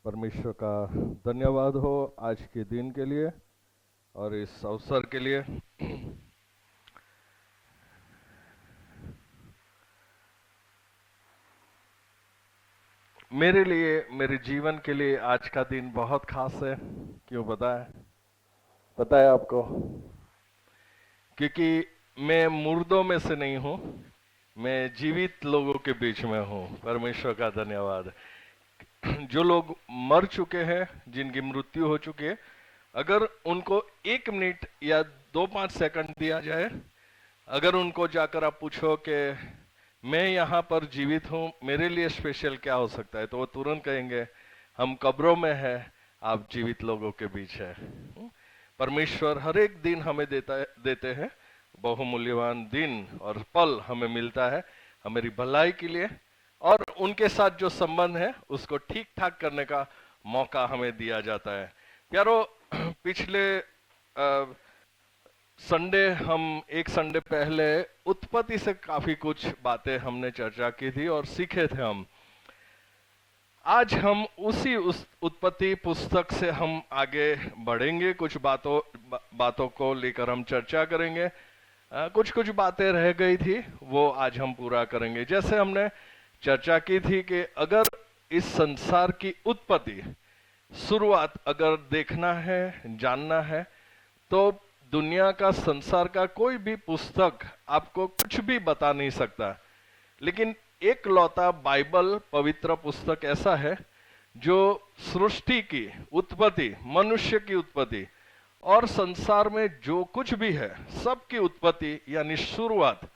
परमेश्वर का धन्यवाद हो आज के दिन के लिए और इस अवसर के लिए। मेरे लिए, मेरे जीवन के लिए आज का दिन बहुत खास है। क्यों पता है आपको? क्योंकि मैं मुर्दों में से नहीं हूं, मैं जीवित लोगों के बीच में हूं। परमेश्वर का धन्यवाद। जो लोग मर चुके हैं, जिनकी मृत्यु हो चुकी है, अगर उनको 1 मिनट या 2-5 सेकंड दिया जाए, अगर उनको जाकर आप पूछो कि मैं यहाँ पर जीवित हूँ, मेरे लिए स्पेशल क्या हो सकता है, तो वो तुरंत कहेंगे हम कब्रों में हैं, आप जीवित लोगों के बीच है। परमेश्वर हर एक दिन हमें देते हैं, बहुमूल्यवान दिन और पल हमें मिलता है हमारी भलाई के लिए, और उनके साथ जो संबंध है उसको ठीक ठाक करने का मौका हमें दिया जाता है। प्यारो, पिछले संडे हम एक संडे पहले उत्पत्ति से काफी कुछ बातें हमने चर्चा की थी और सीखे थे हम। आज हम उस उत्पत्ति पुस्तक से हम आगे बढ़ेंगे, कुछ बातों को लेकर हम चर्चा करेंगे। कुछ कुछ बातें रह गई थी, वो आज हम पूरा करेंगे। जैसे हमने चर्चा की थी कि अगर इस संसार की उत्पत्ति, शुरुआत अगर देखना है, जानना है, तो दुनिया का, संसार का कोई भी पुस्तक आपको कुछ भी बता नहीं सकता। लेकिन एक लौता बाइबल, पवित्र पुस्तक ऐसा है जो सृष्टि की उत्पत्ति, मनुष्य की उत्पत्ति और संसार में जो कुछ भी है सबकी उत्पत्ति यानी शुरुआत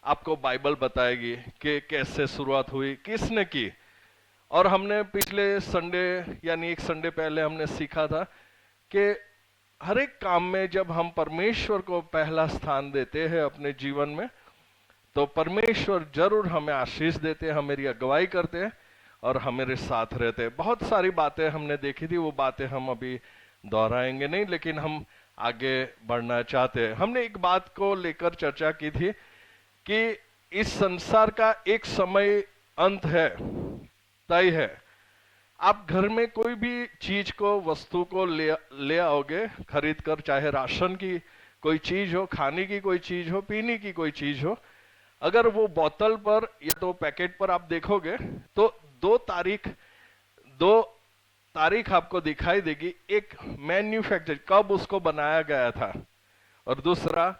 आपको बाइबल बताएगी कि कैसे शुरुआत हुई, किसने की। और हमने पिछले संडे यानी एक संडे पहले हमने सीखा था कि हर एक काम में जब हम परमेश्वर को पहला स्थान देते हैं अपने जीवन में, तो परमेश्वर जरूर हमें आशीष देते हैं, हमारी अगुवाई करते हैं और हमारे साथ रहते हैं। बहुत सारी बातें हमने देखी थी, वो बातें हम अभी दोहराएंगे नहीं, लेकिन हम आगे बढ़ना चाहते हैं। हमने एक बात को लेकर चर्चा की थी कि इस संसार का एक समय अंत है, तय है। आप घर में कोई भी चीज को, वस्तु को ले आओगे खरीद कर, चाहे राशन की कोई चीज हो, खाने की कोई चीज हो, पीने की कोई चीज हो, अगर वो बोतल पर या तो पैकेट पर आप देखोगे तो दो तारीख आपको दिखाई देगी। एक मैन्युफैक्चर, कब उसको बनाया गया था, और दूसरा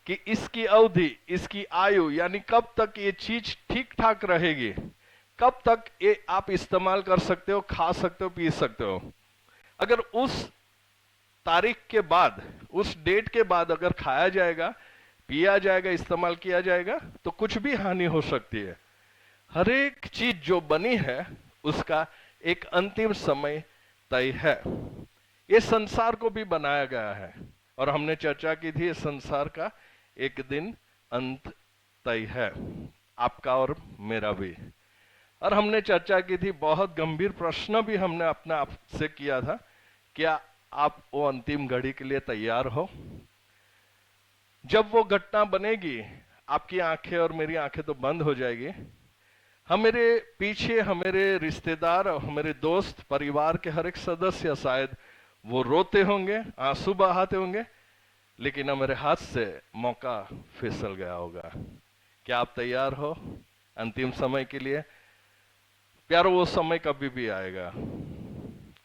कि इसकी अवधि, इसकी आयु, यानी कब तक ये चीज ठीक ठाक रहेगी, कब तक ये आप इस्तेमाल कर सकते हो, खा सकते हो, पी सकते हो। अगर उस तारीख के बाद, उस डेट के बाद अगर खाया जाएगा, पिया जाएगा, इस्तेमाल किया जाएगा, तो कुछ भी हानि हो सकती है। हर एक चीज जो बनी है उसका एक अंतिम समय तय है। ये संसार को भी बनाया गया है और हमने चर्चा की थी इस संसार का एक दिन अंत तय है, आपका और मेरा भी। और हमने चर्चा की थी, बहुत गंभीर प्रश्न भी हमने अपने आप से किया था, क्या आप वो अंतिम घड़ी के लिए तैयार हो? जब वो घटना बनेगी, आपकी आंखें और मेरी आंखें तो बंद हो जाएगी। हमारे पीछे हमारे रिश्तेदार, हमारे दोस्त, परिवार के हर एक सदस्य शायद वो रोते होंगे, आंसू बहाते होंगे, लेकिन हमारे हाथ से मौका फिसल गया होगा। क्या आप तैयार हो अंतिम समय के लिए? प्यारो, वो समय कभी भी आएगा,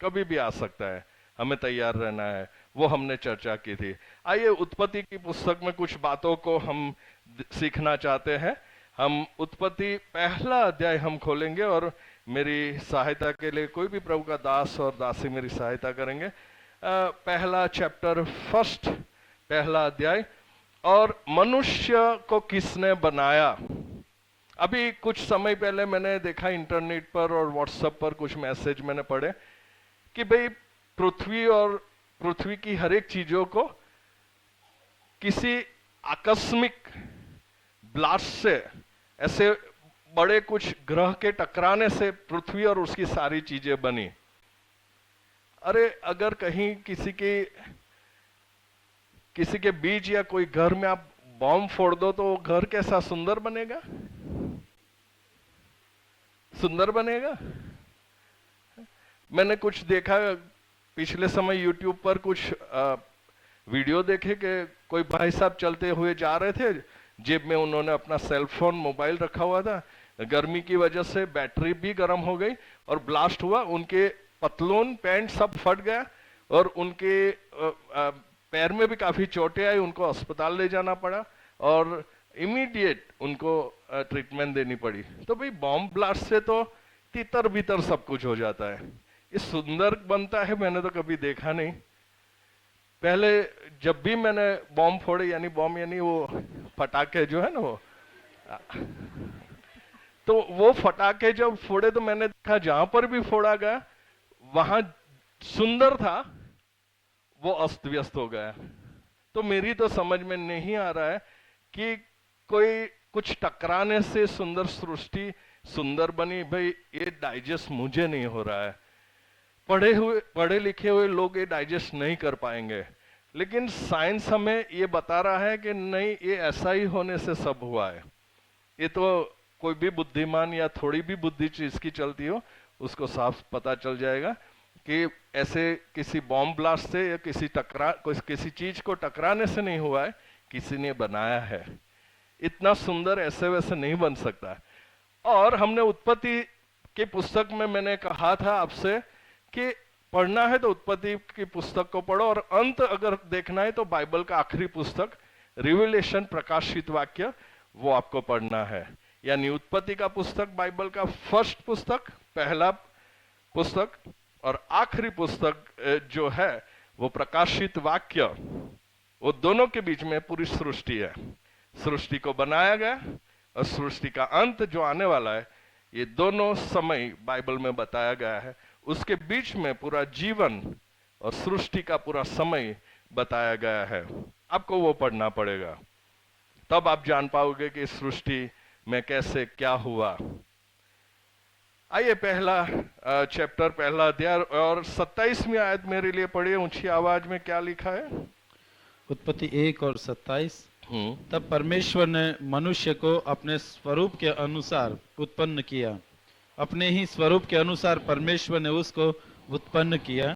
कभी भी आ सकता है, हमें तैयार रहना है। वो हमने चर्चा की थी। आइए उत्पत्ति की पुस्तक में कुछ बातों को हम सीखना चाहते हैं। हम उत्पत्ति पहला अध्याय हम खोलेंगे और मेरी सहायता के लिए कोई भी प्रभु का दास और दासी मेरी सहायता करेंगे। पहला चैप्टर, फर्स्ट, पहला अध्याय। और मनुष्य को किसने बनाया? अभी कुछ समय पहले मैंने देखा इंटरनेट पर और व्हाट्सएप पर कुछ मैसेज मैंने पढ़े कि भाई पृथ्वी और पृथ्वी की हर एक चीजों को किसी आकस्मिक ब्लास्ट से, ऐसे बड़े कुछ ग्रह के टकराने से पृथ्वी और उसकी सारी चीजें बनी। अरे, अगर कहीं किसी के बीच या कोई घर में आप बॉम्ब फोड़ दो तो वो घर कैसा सुंदर बनेगा? सुंदर बनेगा? मैंने कुछ देखा पिछले समय यूट्यूब पर कुछ वीडियो देखे कि कोई भाई साहब चलते हुए जा रहे थे, जेब में उन्होंने अपना सेल फोन मोबाइल रखा हुआ था, गर्मी की वजह से बैटरी भी गर्म हो गई और ब्लास्ट हुआ, उनके पतलून पैंट सब फट गया और उनके पैर में भी काफी चोटें आई, उनको अस्पताल ले जाना पड़ा और इमीडिएट उनको ट्रीटमेंट देनी पड़ी। तो भाई बॉम्ब ब्लास्ट से तो तितर बितर सब कुछ हो जाता है, ये सुंदर बनता है मैंने तो कभी देखा नहीं। पहले जब भी मैंने बॉम्ब फोड़े, यानी बॉम्ब यानी वो फटाके जो है ना वो, तो वो फटाके जब फोड़े तो मैंने देखा जहां पर भी फोड़ा गया वहां सुंदर था वो अस्त व्यस्त हो गया। तो मेरी तो समझ में नहीं आ रहा है कि कोई कुछ टकराने से सुंदर सृष्टि सुंदर बनी। भाई ये डाइजेस्ट मुझे नहीं हो रहा है, पढ़े लिखे हुए लोग ये डाइजेस्ट नहीं कर पाएंगे, लेकिन साइंस हमें ये बता रहा है कि नहीं, ये ऐसा ही होने से सब हुआ है। ये तो कोई भी बुद्धिमान या थोड़ी भी बुद्धि चीज की चलती हो उसको साफ पता चल जाएगा कि ऐसे किसी बॉम्ब ब्लास्ट से या किसी चीज को टकराने से नहीं हुआ है, किसी ने बनाया है। इतना सुंदर ऐसे वैसे नहीं बन सकता। और हमने उत्पत्ति की पुस्तक में मैंने कहा था आपसे कि पढ़ना है तो उत्पत्ति की पुस्तक को पढ़ो, और अंत अगर देखना है तो बाइबल का आखिरी पुस्तक रिविलेशन प्रकाशित वाक्य वो आपको पढ़ना है। यानी उत्पत्ति का पुस्तक बाइबल का फर्स्ट पुस्तक, पहला पुस्तक, और आखिरी पुस्तक जो है वो प्रकाशित वाक्य, वो दोनों के बीच में पूरी सृष्टि है। सृष्टि को बनाया गया और सृष्टि का अंत जो आने वाला है, ये दोनों समय बाइबल में बताया गया है। उसके बीच में पूरा जीवन और सृष्टि का पूरा समय बताया गया है। आपको वो पढ़ना पड़ेगा, तब आप जान पाओगे कि सृष्टि में कैसे क्या हुआ। आइए पहला चैप्टर, पहला अध्याय और 27वीं आयत मेरे लिए पढ़िए ऊंची आवाज में। क्या लिखा है? उत्पत्ति 1 और 27। तब परमेश्वर ने मनुष्य को अपने स्वरूप के अनुसार उत्पन्न किया, अपने ही स्वरूप के अनुसार परमेश्वर ने उसको उत्पन्न किया,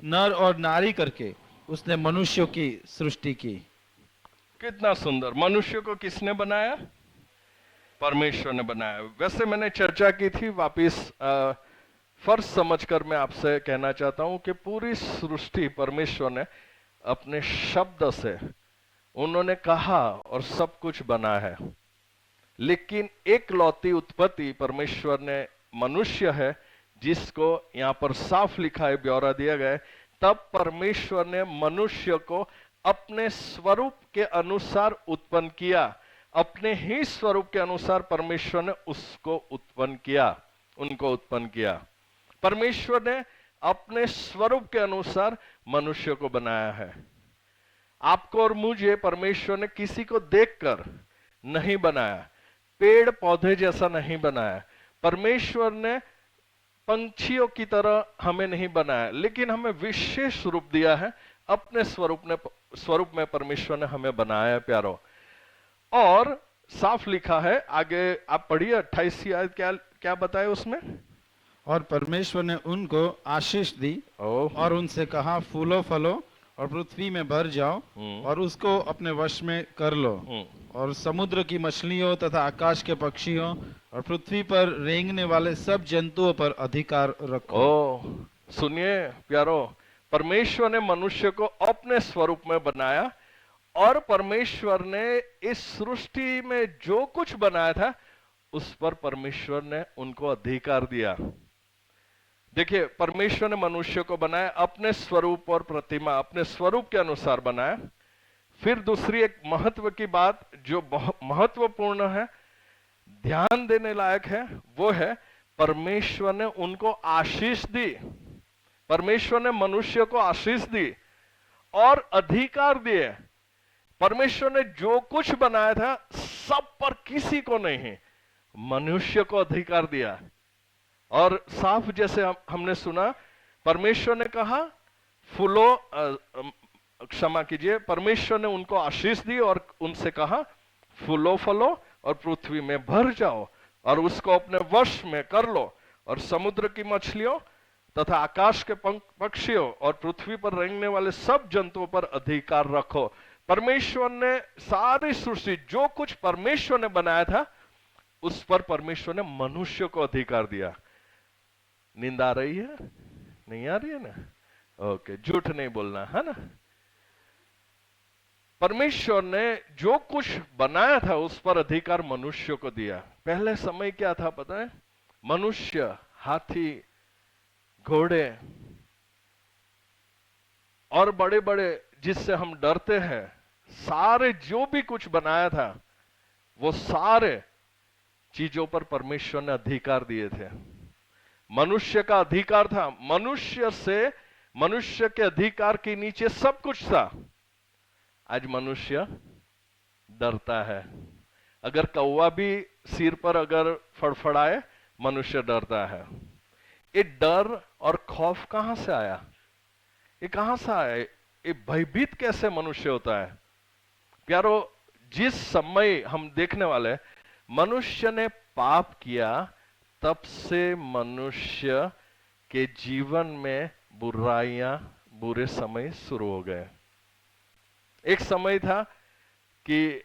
नर और नारी करके उसने मनुष्यों की सृष्टि की। कितना सुंदर! मनुष्य को किसने बनाया? परमेश्वर ने बनाया। वैसे मैंने चर्चा की थी, वापिस फर्ज समझकर मैं आपसे कहना चाहता हूं कि पूरी सृष्टि परमेश्वर ने अपने शब्द से उन्होंने कहा और सब कुछ बना है। लेकिन एक लौती उत्पत्ति परमेश्वर ने मनुष्य है, जिसको यहाँ पर साफ लिखा है, ब्यौरा दिया गया है। तब परमेश्वर ने मनुष्य को अपने स्वरूप के अनुसार उत्पन्न किया, अपने ही स्वरूप के अनुसार परमेश्वर ने उसको उत्पन्न किया, उनको उत्पन्न किया। परमेश्वर ने अपने स्वरूप के अनुसार मनुष्य को बनाया है। आपको और मुझे परमेश्वर ने किसी को देखकर नहीं बनाया, पेड़ पौधे जैसा नहीं बनाया, परमेश्वर ने पंछियों की तरह हमें नहीं बनाया, लेकिन हमें विशेष रूप दिया है। अपने स्वरूप में परमेश्वर ने हमें बनाया है प्यारो। और साफ लिखा है, आगे आप पढ़िए 28 आयत, क्या बताया उसमें? और परमेश्वर ने उनको आशीष दी और उनसे कहा, फूलो फलो और पृथ्वी में भर जाओ और उसको अपने वश में कर लो, और समुद्र की मछलियों तथा आकाश के पक्षियों और पृथ्वी पर रेंगने वाले सब जंतुओं पर अधिकार रखो। सुनिए प्यारो, परमेश्वर ने मनुष्य को अपने स्वरूप में बनाया, और परमेश्वर ने इस सृष्टि में जो कुछ बनाया था उस पर परमेश्वर ने उनको अधिकार दिया। देखिए, परमेश्वर ने मनुष्य को बनाया अपने स्वरूप और प्रतिमा, अपने स्वरूप के अनुसार बनाया। फिर दूसरी एक महत्व की बात जो बहुत महत्वपूर्ण है, ध्यान देने लायक है, वो है परमेश्वर ने उनको आशीष दी। परमेश्वर ने मनुष्य को आशीष दी और अधिकार दिए। परमेश्वर ने जो कुछ बनाया था सब पर किसी को नहीं, मनुष्य को अधिकार दिया। और साफ जैसे हमने सुना, परमेश्वर ने कहा फूलो, क्षमा कीजिए, परमेश्वर ने उनको आशीष दी और उनसे कहा फूलो फलो और पृथ्वी में भर जाओ और उसको अपने वश में कर लो, और समुद्र की मछलियों तथा आकाश के पक्षियों और पृथ्वी पर रेंगने वाले सब जंतुओं पर अधिकार रखो। परमेश्वर ने सारी सृष्टि, जो कुछ परमेश्वर ने बनाया था, उस पर परमेश्वर ने मनुष्य को अधिकार दिया। नींद आ रही है? नहीं आ रही है ना? ओके, झूठ नहीं बोलना, है ना? परमेश्वर ने जो कुछ बनाया था उस पर अधिकार मनुष्य को दिया। पहले समय क्या था पता है? मनुष्य, हाथी, घोड़े और बड़े बड़े जिससे हम डरते हैं, सारे जो भी कुछ बनाया था वो सारे चीजों पर परमेश्वर ने अधिकार दिए थे। मनुष्य का अधिकार था, मनुष्य के अधिकार के नीचे सब कुछ था। आज मनुष्य डरता है। अगर कौवा भी सिर पर अगर फड़फड़ाए, मनुष्य डरता है। ये डर और खौफ कहां से आया? ये कहां से आया? ये भयभीत कैसे मनुष्य होता है? प्यारो, जिस समय हम देखने वाले हैं, मनुष्य ने पाप किया, तब से मनुष्य के जीवन में बुराइयां, बुरे समय शुरू हो गए। एक समय था कि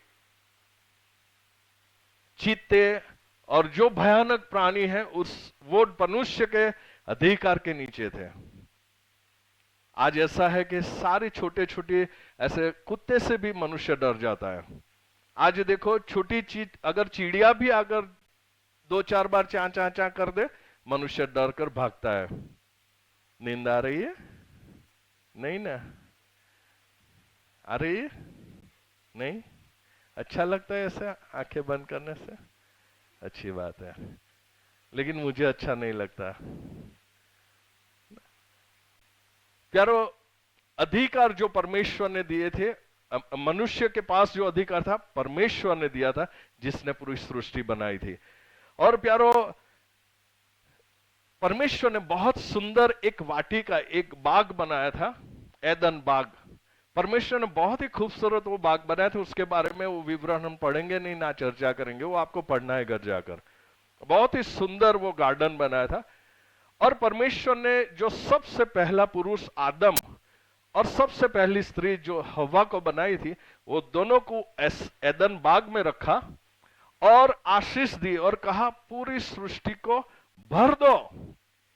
चीते और जो भयानक प्राणी हैं वो मनुष्य के अधिकार के नीचे थे। आज ऐसा है कि सारे छोटे छोटे ऐसे कुत्ते से भी मनुष्य डर जाता है। आज देखो, छोटी चीज, अगर चिड़िया भी अगर 2-4 बार चा चा चा कर दे, मनुष्य डर कर भागता है। नींद आ रही है? नहीं ना? आ रही है? नहीं? अच्छा लगता है ऐसे आंखें बंद करने से? अच्छी बात है, लेकिन मुझे अच्छा नहीं लगता। प्यारो, अधिकार जो परमेश्वर ने दिए थे, मनुष्य के पास जो अधिकार था परमेश्वर ने दिया था, जिसने पूरी सृष्टि बनाई थी। और प्यारो, परमेश्वर ने बहुत सुंदर एक वाटिका, एक बाग बनाया था, एदन बाग। परमेश्वर ने बहुत ही खूबसूरत वो बाग बनाया था। उसके बारे में वो विवरण हम पढ़ेंगे नहीं, ना चर्चा करेंगे, वो आपको पढ़ना है घर जाकर। बहुत ही सुंदर वो गार्डन बनाया था। और परमेश्वर ने जो सबसे पहला पुरुष आदम और सबसे पहली स्त्री जो हवा को बनाई थी, वो दोनों को एदन बाग में रखा और आशीष दी और कहा पूरी सृष्टि को भर दो।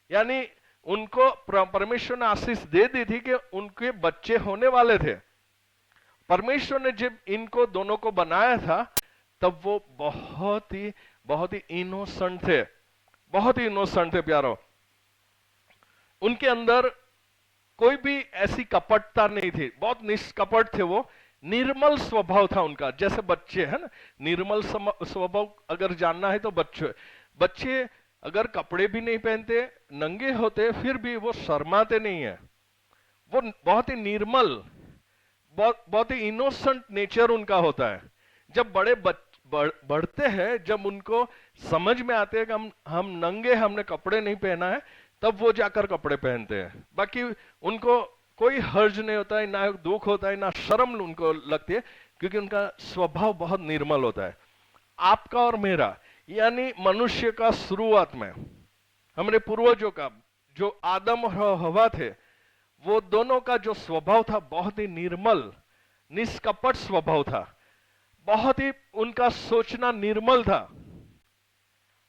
यानी उनको परमेश्वर ने आशीष दे दी थी कि उनके बच्चे होने वाले थे। परमेश्वर ने जब इनको दोनों को बनाया था, तब वो बहुत ही इनोसेंट थे, बहुत ही इनोसेंट थे प्यारो। उनके अंदर कोई भी ऐसी कपटता नहीं थी, बहुत निष्कपट थे वो। निर्मल स्वभाव था उनका, जैसे बच्चे है ना, निर्मल स्वभाव अगर जानना है तो बच्चे अगर कपड़े भी नहीं पहनते, नंगे होते, फिर भी वो शर्माते नहीं है। वो बहुत ही निर्मल, बहुत ही इनोसेंट नेचर उनका होता है। जब बढ़ते हैं, जब उनको समझ में आते हैं कि हम नंगे, हमने कपड़े नहीं पहना है, तब वो जाकर कपड़े पहनते हैं। बाकी उनको कोई हर्ज नहीं होता है, ना दुख होता है, ना शर्म उनको लगती है, क्योंकि उनका स्वभाव बहुत निर्मल होता है। आपका और मेरा, यानी मनुष्य का शुरुआत में हमारे पूर्वजों का, जो आदम और हवा थे, वो दोनों का जो स्वभाव था बहुत ही निर्मल, निष्कपट स्वभाव था। बहुत ही उनका सोचना निर्मल था।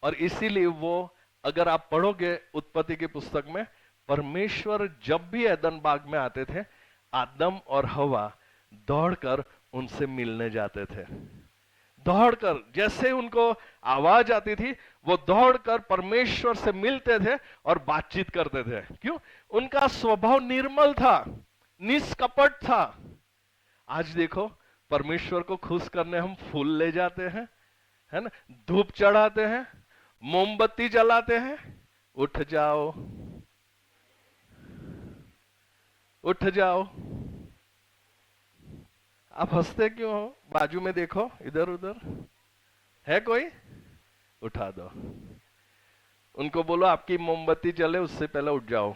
और इसीलिए वो, अगर आप पढ़ोगे उत्पत्ति की पुस्तक में, परमेश्वर जब भी एदन बाग में आते थे, आदम और हवा दौड़कर उनसे मिलने जाते थे। दौड़कर, जैसे उनको आवाज आती थी, वो दौड़कर परमेश्वर से मिलते थे और बातचीत करते थे। क्यों? उनका स्वभाव निर्मल था, निष्कपट था। आज देखो, परमेश्वर को खुश करने हम फूल ले जाते हैं, है ना, धूप चढ़ाते हैं, मोमबत्ती जलाते हैं। उठ जाओ, उठ जाओ। आप हंसते क्यों हो? बाजू में देखो, इधर उधर है कोई? उठा दो। उनको बोलो आपकी मोमबत्ती जले उससे पहले उठ जाओ।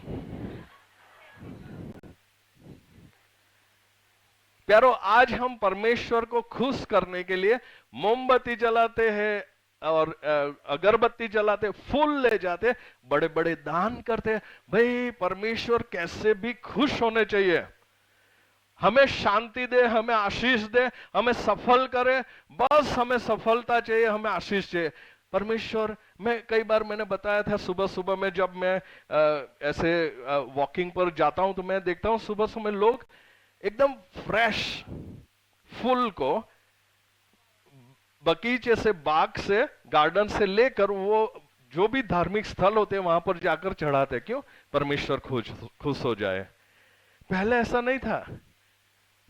प्यारो, आज हम परमेश्वर को खुश करने के लिए मोमबत्ती जलाते हैं, और अगरबत्ती जलाते, फूल ले जाते, बड़े बड़े दान करते। भाई परमेश्वर कैसे भी खुश होने चाहिए, हमें शांति दे, हमें आशीष दे, हमें सफल करे, बस हमें सफलता चाहिए, हमें आशीष चाहिए। परमेश्वर, मैं कई बार मैंने बताया था, सुबह सुबह में जब मैं ऐसे वॉकिंग पर जाता हूं तो मैं देखता हूं सुबह सुबह लोग एकदम फ्रेश फूल को बगीचे से, बाग से, गार्डन से लेकर वो जो भी धार्मिक स्थल होते हैं वहां पर जाकर चढ़ाते। क्यों? परमेश्वर खुश हो जाए। पहले ऐसा नहीं था।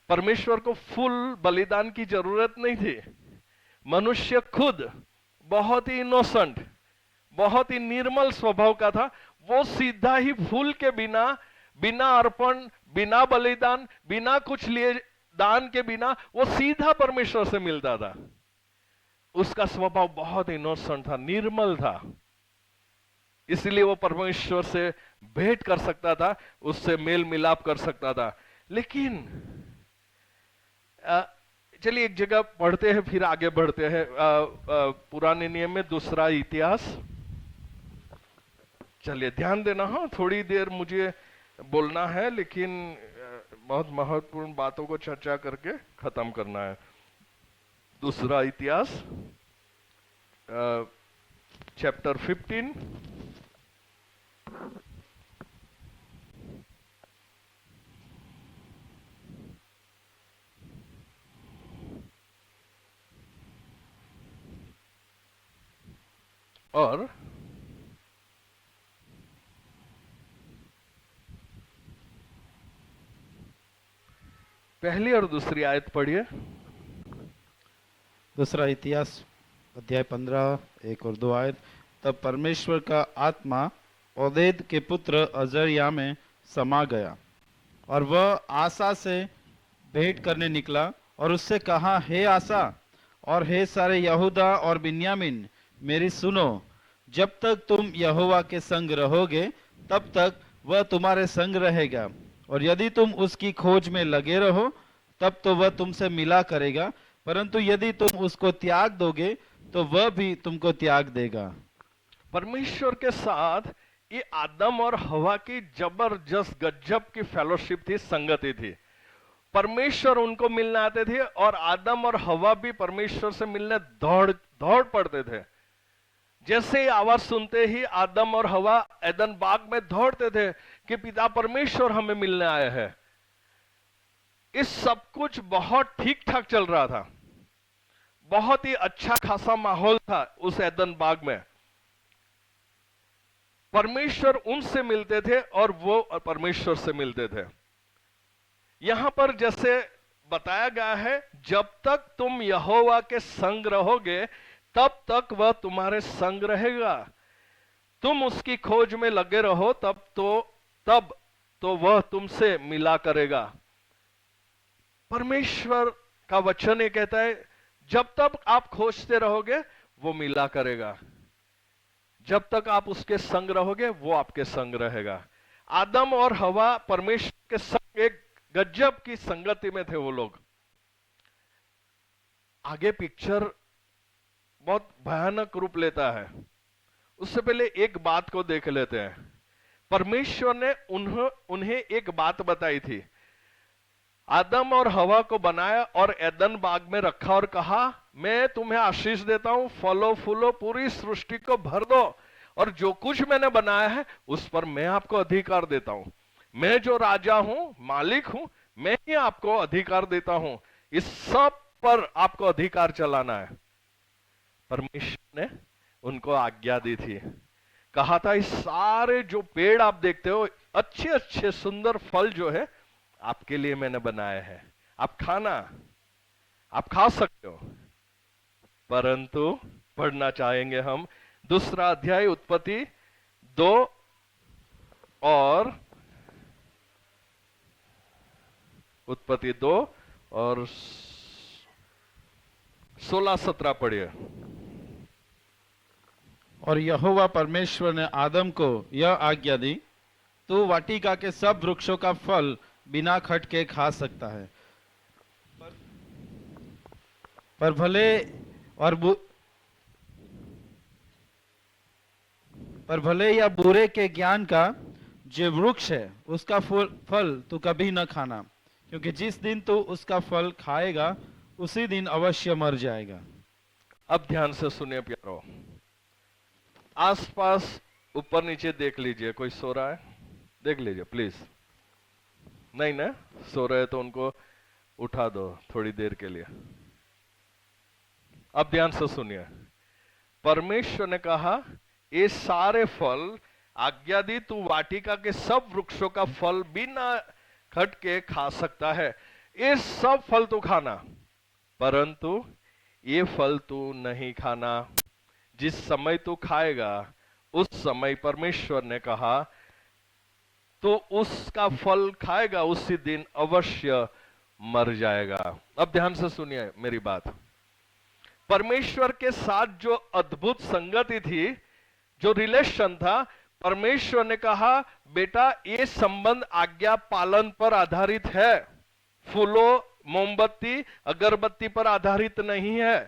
परमेश्वर को फूल बलिदान की जरूरत नहीं थी। मनुष्य खुद बहुत ही इनोसेंट, बहुत ही निर्मल स्वभाव का था। वो सीधा ही फूल के बिना, बिना अर्पण, बिना बलिदान, बिना कुछ लिए, दान के बिना, वो सीधा परमेश्वर से मिलता था। उसका स्वभाव बहुत इनोसेंट था, निर्मल था, इसलिए वो परमेश्वर से भेंट कर सकता था, उससे मेल मिलाप कर सकता था। लेकिन चलिए एक जगह पढ़ते हैं, फिर आगे बढ़ते हैं। पुराने नियम में दूसरा इतिहास, चलिए ध्यान देना। हाँ, थोड़ी देर मुझे बोलना है, लेकिन बहुत महत्वपूर्ण बातों को चर्चा करके खत्म करना है। दूसरा इतिहास चैप्टर 15 और पहली और दूसरी आयत पढ़िए। दूसरा इतिहास अध्याय 15 1 और 2 आयत। तब परमेश्वर का आत्मा ओदेद के पुत्र अजर्या में समा गया और वह आसा से भेंट करने निकला और उससे कहा, हे आसा और हे सारे यहूदा और बिन्यामीन, मेरी सुनो। जब तक तुम यहोवा के संग रहोगे तब तक वह तुम्हारे संग रहेगा, और यदि तुम उसकी खोज में लगे रहो तब तो वह तुमसे मिला करेगा, परंतु यदि तुम उसको त्याग दोगे तो वह भी तुमको त्याग देगा। परमेश्वर के साथ ये आदम और हवा की जबरदस्त गजब की फेलोशिप थी, संगति थी। परमेश्वर उनको मिलने आते थे और आदम और हवा भी परमेश्वर से मिलने दौड़ दौड़ पड़ते थे। जैसे ही आवाज सुनते ही आदम और हवा एदन बाग में दौड़ते थे कि पिता परमेश्वर हमें मिलने आए हैं। इस सब कुछ बहुत ठीक ठाक चल रहा था, बहुत ही अच्छा खासा माहौल था उस एदन बाग में। परमेश्वर उनसे मिलते थे और वो परमेश्वर से मिलते थे। यहां पर जैसे बताया गया है, जब तक तुम यहोवा के संग रहोगे तब तक वह तुम्हारे संग रहेगा। तुम उसकी खोज में लगे रहो तब तो वह तुमसे मिला करेगा। परमेश्वर का वचन ये कहता है, जब तक आप खोजते रहोगे वो मिला करेगा, जब तक आप उसके संग रहोगे वो आपके संग रहेगा। आदम और हवा परमेश्वर के संग एक गजब की संगति में थे वो लोग। आगे पिक्चर बहुत भयानक रूप लेता है। उससे पहले एक बात को देख लेते हैं। परमेश्वर ने उन्हें एक बात बताई थी। आदम और हवा को बनाया और एदन बाग में रखा और कहा, मैं तुम्हें आशीष देता हूं, फलो फूलो, पूरी सृष्टि को भर दो, और जो कुछ मैंने बनाया है उस पर मैं आपको अधिकार देता हूं। मैं जो राजा हूं, मालिक हूं, मैं ही आपको अधिकार देता हूं। इस सब पर आपको अधिकार चलाना है। परमेश्वर ने उनको आज्ञा दी थी, कहा था इस सारे जो पेड़ आप देखते हो, अच्छे अच्छे सुंदर फल जो है आपके लिए मैंने बनाया है, आप खा सकते हो। परंतु पढ़ना चाहेंगे हम दूसरा अध्याय उत्पत्ति 2 और 16-17 पढ़िए। और यहोवा परमेश्वर ने आदम को यह आज्ञा दी, तू वाटिका के सब वृक्षों का फल बिना खटके खा सकता है, पर भले और पर भले या बुरे के ज्ञान का जो वृक्ष है उसका फल तू कभी न खाना, क्योंकि जिस दिन तू उसका फल खाएगा उसी दिन अवश्य मर जाएगा। अब ध्यान से सुनिए प्यारो, आसपास ऊपर नीचे देख लीजिए, कोई सो रहा है? देख लीजिए प्लीज। नहीं ना, सो रहे तो उनको उठा दो थोड़ी देर के लिए। अब ध्यान से सुनिए, परमेश्वर ने कहा ये सारे फल आज्ञा दी, तू वाटिका के सब वृक्षों का फल बिना खट के खा सकता है, ये सब फल तू खाना, परंतु ये फल तू नहीं खाना। जिस समय तू खाएगा उस समय परमेश्वर ने कहा तो उसका फल खाएगा उसी दिन अवश्य मर जाएगा। अब ध्यान से सुनिए मेरी बात। परमेश्वर के साथ जो अद्भुत संगति थी, जो रिलेशन था, परमेश्वर ने कहा बेटा ये संबंध आज्ञा पालन पर आधारित है, फूलों मोमबत्ती अगरबत्ती पर आधारित नहीं है।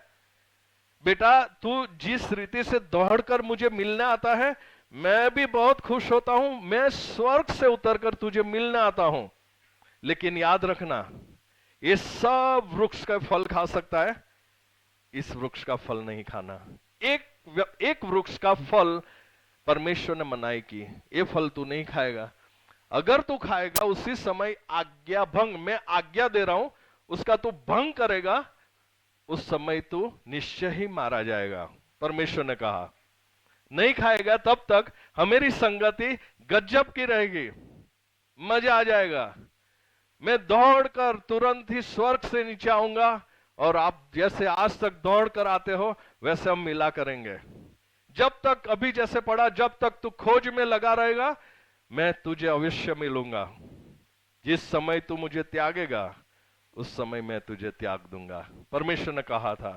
बेटा तू जिस रीति से दौड़कर मुझे मिलने आता है, मैं भी बहुत खुश होता हूं, मैं स्वर्ग से उतरकर तुझे मिलने आता हूं, लेकिन याद रखना ये सब वृक्ष का फल खा सकता है, इस वृक्ष का फल नहीं खाना। एक वृक्ष का फल परमेश्वर ने मनाई की, ये फल तू नहीं खाएगा, अगर तू खाएगा उसी समय आज्ञा भंग, मैं आज्ञा दे रहा हूं उसका तू भंग करेगा, उस समय तू निश्चय ही मारा जाएगा। परमेश्वर ने कहा नहीं खाएगा तब तक हमारी संगति गजब की रहेगी, मजा आ जाएगा, मैं दौड़कर तुरंत ही स्वर्ग से नीचे आऊंगा और आप जैसे आज तक दौड़कर आते हो वैसे हम मिला करेंगे। जब तक अभी जैसे पड़ा, जब तक तू खोज में लगा रहेगा मैं तुझे अवश्य मिलूंगा, जिस समय तू मुझे त्यागेगा उस समय मैं तुझे त्याग दूंगा। परमेश्वर ने कहा था।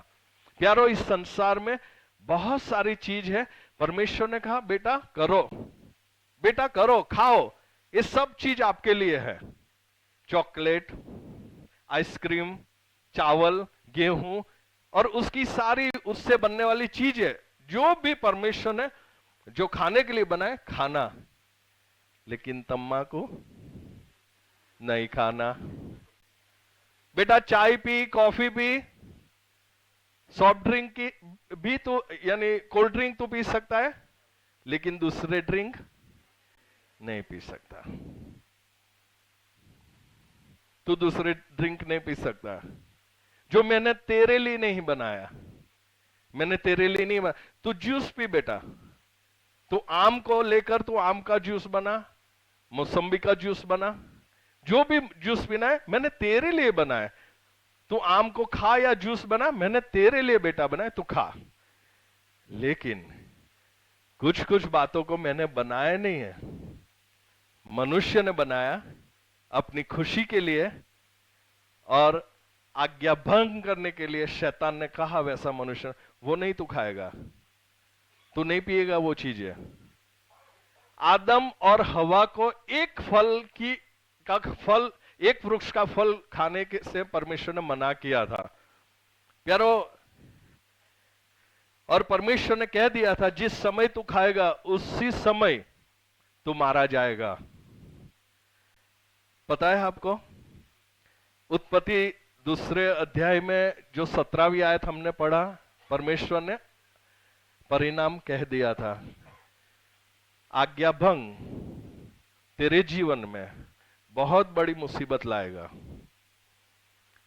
प्यारो इस संसार में बहुत सारी चीज है, परमेश्वर ने कहा बेटा करो, बेटा करो, खाओ, ये सब चीज आपके लिए है। चॉकलेट, आइसक्रीम, चावल, गेहूं और उसकी सारी उससे बनने वाली चीजें, जो भी परमेश्वर ने जो खाने के लिए बनाए खाना, लेकिन तम्बाकू नहीं खाना। बेटा चाय P, coffee P, soft drink की भी तो यानी कोल्ड ड्रिंक तो पी सकता है, लेकिन दूसरे ड्रिंक नहीं पी सकता। तू दूसरे ड्रिंक नहीं पी सकता जो मैंने तेरे लिए नहीं बनाया, मैंने तेरे लिए नहीं बनाया। तू जूस पी बेटा, तू आम को लेकर तू आम का जूस बना, मौसम्बी का जूस बना, जो भी जूस पीना है मैंने तेरे लिए बनाया। तू आम को खा या जूस बना, मैंने तेरे लिए बेटा बनाया, तू खा। लेकिन कुछ कुछ बातों को मैंने बनाया नहीं है, मनुष्य ने बनाया अपनी खुशी के लिए और आज्ञा भंग करने के लिए। शैतान ने कहा वैसा मनुष्य, वो नहीं तू खाएगा, तू नहीं पिएगा वो चीजें। आदम और हवा को एक वृक्ष का फल खाने के से परमेश्वर ने मना किया था प्यारो, और परमेश्वर ने कह दिया था जिस समय तू खाएगा उसी समय तू मारा जाएगा। पता है आपको, उत्पत्ति 2 अध्याय में जो 17वीं आयत हमने पढ़ा, परमेश्वर ने परिणाम कह दिया था, आज्ञा भंग तेरे जीवन में बहुत बड़ी मुसीबत लाएगा।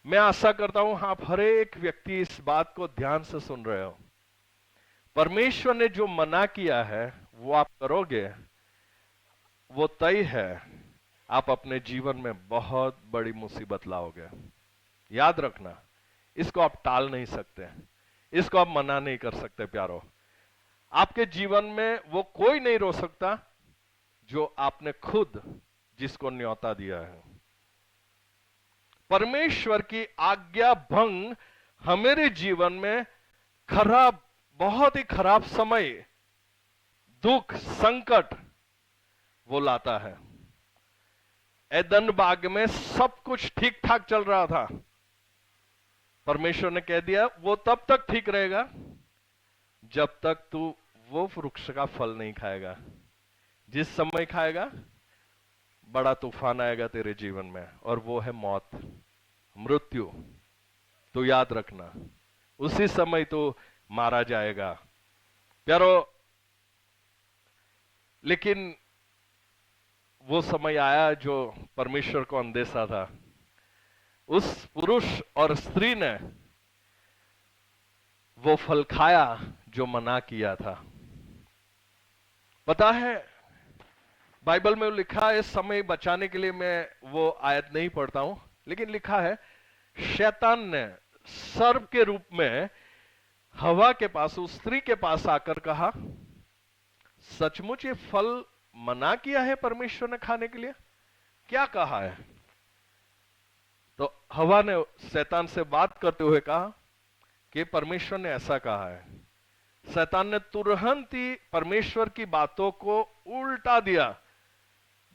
मैं आशा करता हूं आप हर एक व्यक्ति इस बात को ध्यान से सुन रहे हो। परमेश्वर ने जो मना किया है वो आप करोगे, वो तय है आप अपने जीवन में बहुत बड़ी मुसीबत लाओगे। याद रखना, इसको आप टाल नहीं सकते, इसको आप मना नहीं कर सकते प्यारो। आपके जीवन में वो कोई नहीं रोक सकता जो आपने खुद जिसको न्योता दिया है। परमेश्वर की आज्ञा भंग हमारे जीवन में खराब, बहुत ही खराब समय, दुख, संकट वो लाता है। एदन बाग में सब कुछ ठीक ठाक चल रहा था, परमेश्वर ने कह दिया वो तब तक ठीक रहेगा जब तक तू वो वृक्ष का फल नहीं खाएगा। जिस समय खाएगा बड़ा तूफान आएगा तेरे जीवन में, और वो है मौत, मृत्यु। तो याद रखना, उसी समय तो मारा जाएगा प्यारो। लेकिन वो समय आया जो परमेश्वर को अंदेशा था। उस पुरुष और स्त्री ने वो फल खाया जो मना किया था। पता है, बाइबल में लिखा है, समय बचाने के लिए मैं वो आयत नहीं पढ़ता हूं, लेकिन लिखा है शैतान ने सर्प के रूप में हवा के पास, उस स्त्री के पास आकर कहा, सचमुच ये फल मना किया है परमेश्वर ने खाने के लिए? क्या कहा है? तो हवा ने शैतान से बात करते हुए कहा कि परमेश्वर ने ऐसा कहा है। शैतान ने तुरंत ही परमेश्वर की बातों को उल्टा दिया,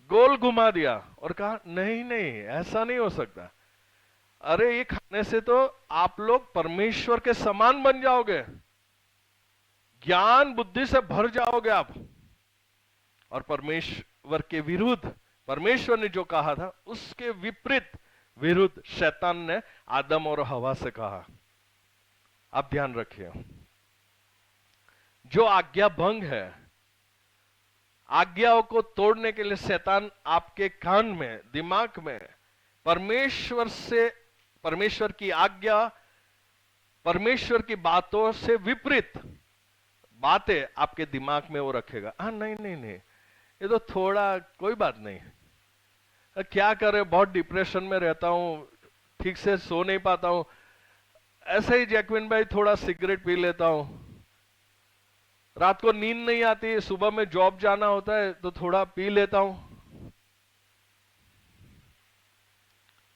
गोल घुमा दिया और कहा नहीं नहीं, ऐसा नहीं हो सकता। अरे ये खाने से तो आप लोग परमेश्वर के समान बन जाओगे, ज्ञान बुद्धि से भर जाओगे आप। और परमेश्वर के विरुद्ध, परमेश्वर ने जो कहा था उसके विरुद्ध शैतान ने आदम और हवा से कहा। आप ध्यान रखिए, जो आज्ञा भंग है, आज्ञाओं को तोड़ने के लिए शैतान आपके कान में, दिमाग में परमेश्वर की आज्ञा, परमेश्वर की बातों से विपरीत बातें आपके दिमाग में वो रखेगा। हाँ नहीं नहीं नहीं, ये तो थोड़ा, कोई बात नहीं, क्या करे, बहुत डिप्रेशन में रहता हूं, ठीक से सो नहीं पाता हूं, ऐसे ही जैक्विन भाई थोड़ा सिगरेट पी लेता हूं, रात को नींद नहीं आती, सुबह में जॉब जाना होता है तो थोड़ा पी लेता हूं।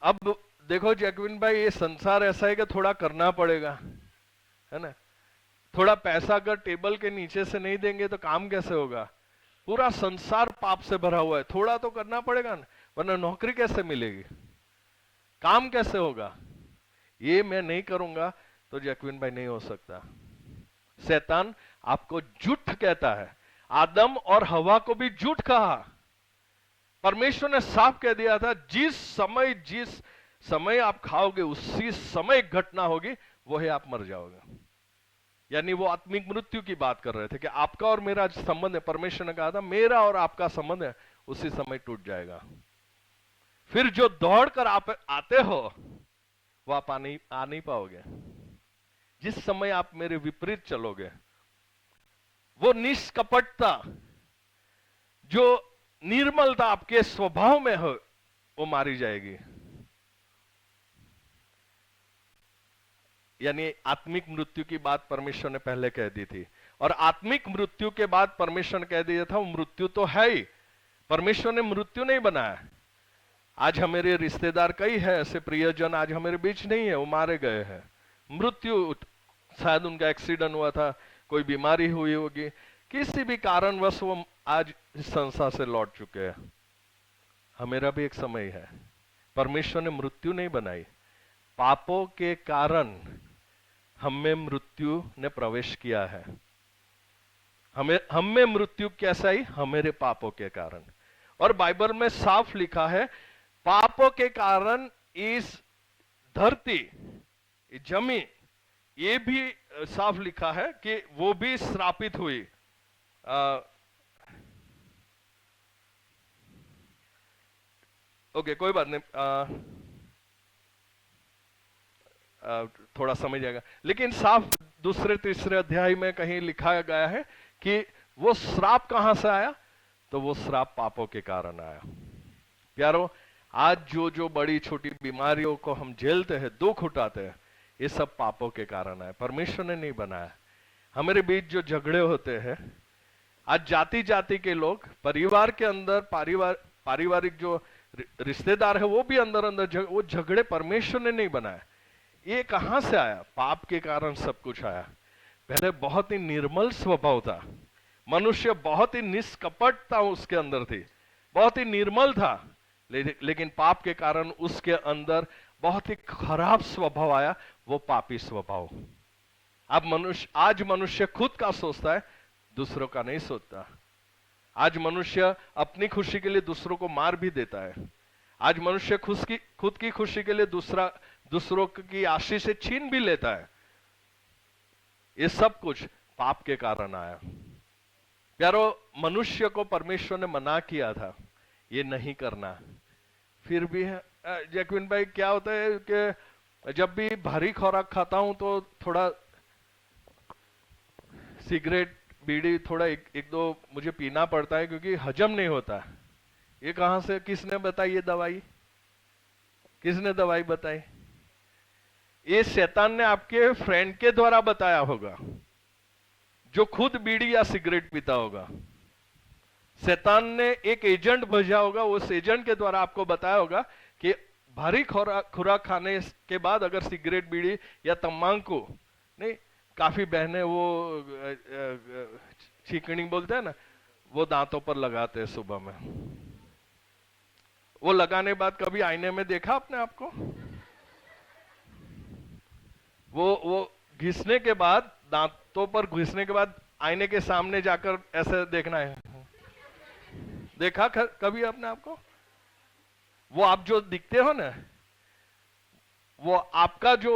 अब देखो जैक्विन भाई, ये संसार ऐसा है कि थोड़ा करना पड़ेगा, है ना। थोड़ा पैसा अगर टेबल के नीचे से नहीं देंगे तो काम कैसे होगा? पूरा संसार पाप से भरा हुआ है, थोड़ा तो करना पड़ेगा ना, वरना नौकरी कैसे मिलेगी, काम कैसे होगा? ये मैं नहीं करूंगा तो जैक्विन भाई नहीं हो सकता। शैतान आपको झूठ कहता है, आदम और हवा को भी झूठ कहा। परमेश्वर ने साफ कह दिया था, जिस समय आप खाओगे उसी समय घटना होगी, वो है आप मर जाओगे। यानी वो आत्मिक मृत्यु की बात कर रहे थे कि आपका और मेरा संबंध है, परमेश्वर ने कहा था मेरा और आपका संबंध है, उसी समय टूट जाएगा। फिर जो दौड़कर आप आते हो वो आप आ नहीं पाओगे। जिस समय आप मेरे विपरीत चलोगे, वो निष्कपटता, जो निर्मलता आपके स्वभाव में हो, वो मारी जाएगी। यानी आत्मिक मृत्यु की बात परमेश्वर ने पहले कह दी थी, और आत्मिक मृत्यु के बाद परमेश्वर ने कह दिया था मृत्यु तो है ही, परमेश्वर ने मृत्यु नहीं बनाया। आज हमारे रिश्तेदार कई है ऐसे प्रियजन आज हमारे बीच नहीं है, वो मारे गए हैं। मृत्यु, शायद उनका एक्सीडेंट हुआ था, कोई बीमारी हुई होगी, किसी भी कारणवश वो आज इस संसार से लौट चुके हैं। हमारा भी एक समय है, परमेश्वर ने मृत्यु नहीं बनाई, पापों के कारण हमें मृत्यु ने प्रवेश किया है। हमें मृत्यु कैसे आई? हमारे पापों के कारण। और बाइबल में साफ लिखा है, पापों के कारण इस धरती, जमीन, ये भी साफ लिखा है कि वो भी श्रापित हुई। ओके, कोई बात नहीं, थोड़ा समझ जाएगा। लेकिन साफ दूसरे तीसरे अध्याय में कहीं लिखा गया है कि वो श्राप कहां से आया, तो वो श्राप पापों के कारण आया। प्यारो, आज जो बड़ी छोटी बीमारियों को हम झेलते हैं, दुख उठाते हैं, ये सब पापों के कारण है, परमेश्वर ने नहीं बनाया। हमारे बीच जो झगड़े होते हैं, आज जाति जाति के लोग, परिवार के अंदर पारिवारिक जो रिश्तेदार है वो भी अंदर अंदर वो झगड़े परमेश्वर ने नहीं बनाया। ये कहां से आया? पाप के कारण सब कुछ आया। पहले बहुत ही निर्मल स्वभाव था, मनुष्य बहुत ही निष्कपटता उसके अंदर थी, बहुत ही निर्मल था, लेकिन पाप के कारण उसके अंदर बहुत ही खराब स्वभाव आया, वो पापी स्वभाव। अब आज मनुष्य खुद का सोचता है, दूसरों का नहीं सोचता। आज मनुष्य अपनी खुशी के लिए दूसरों को मार भी देता है। आज मनुष्य खुद की खुशी के लिए दूसरों की आशीष से छीन भी लेता है। ये सब कुछ पाप के कारण आया। प्यारो, मनुष्य को परमेश्वर ने मना किया था ये नहीं करना, फिर भी जैकविन भाई क्या होता है कि जब भी भारी खुराक खाता हूं तो थोड़ा सिगरेट बीड़ी थोड़ा एक दो मुझे पीना पड़ता है क्योंकि हजम नहीं होता। ये कहां से, किसने बताई ये दवाई? किसने दवाई बताई? ये शैतान ने आपके फ्रेंड के द्वारा बताया होगा, जो खुद बीड़ी या सिगरेट पीता होगा। शैतान ने एक एजेंट भेजा होगा, उस एजेंट के द्वारा आपको बताया होगा कि भारी खुराक खाने के बाद अगर सिगरेट बीड़ी या तंबाकू, नहीं, काफी बहनें वो चिकनी बोलते हैं ना, वो दांतों पर लगाते हैं सुबह में। वो लगाने के बाद कभी आईने में देखा अपने आप को? वो घिसने के बाद, दांतों पर घिसने के बाद आईने के सामने जाकर ऐसे देखना है। देखा कभी अपने आप को? वो आप जो दिखते हो ना, वो आपका जो,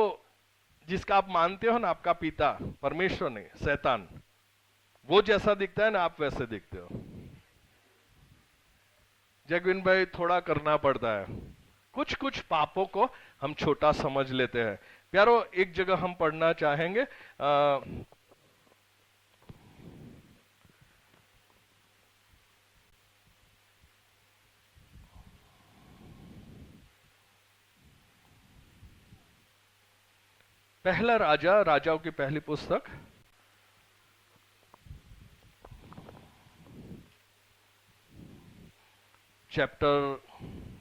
जिसका आप मानते हो ना, आपका पिता परमेश्वर नहीं, शैतान, वो जैसा दिखता है ना, आप वैसे दिखते हो। जगविन भाई, थोड़ा करना पड़ता है। कुछ कुछ पापों को हम छोटा समझ लेते हैं। प्यारो, एक जगह हम पढ़ना चाहेंगे, पहला राजा, राजाओं की पहली पुस्तक, चैप्टर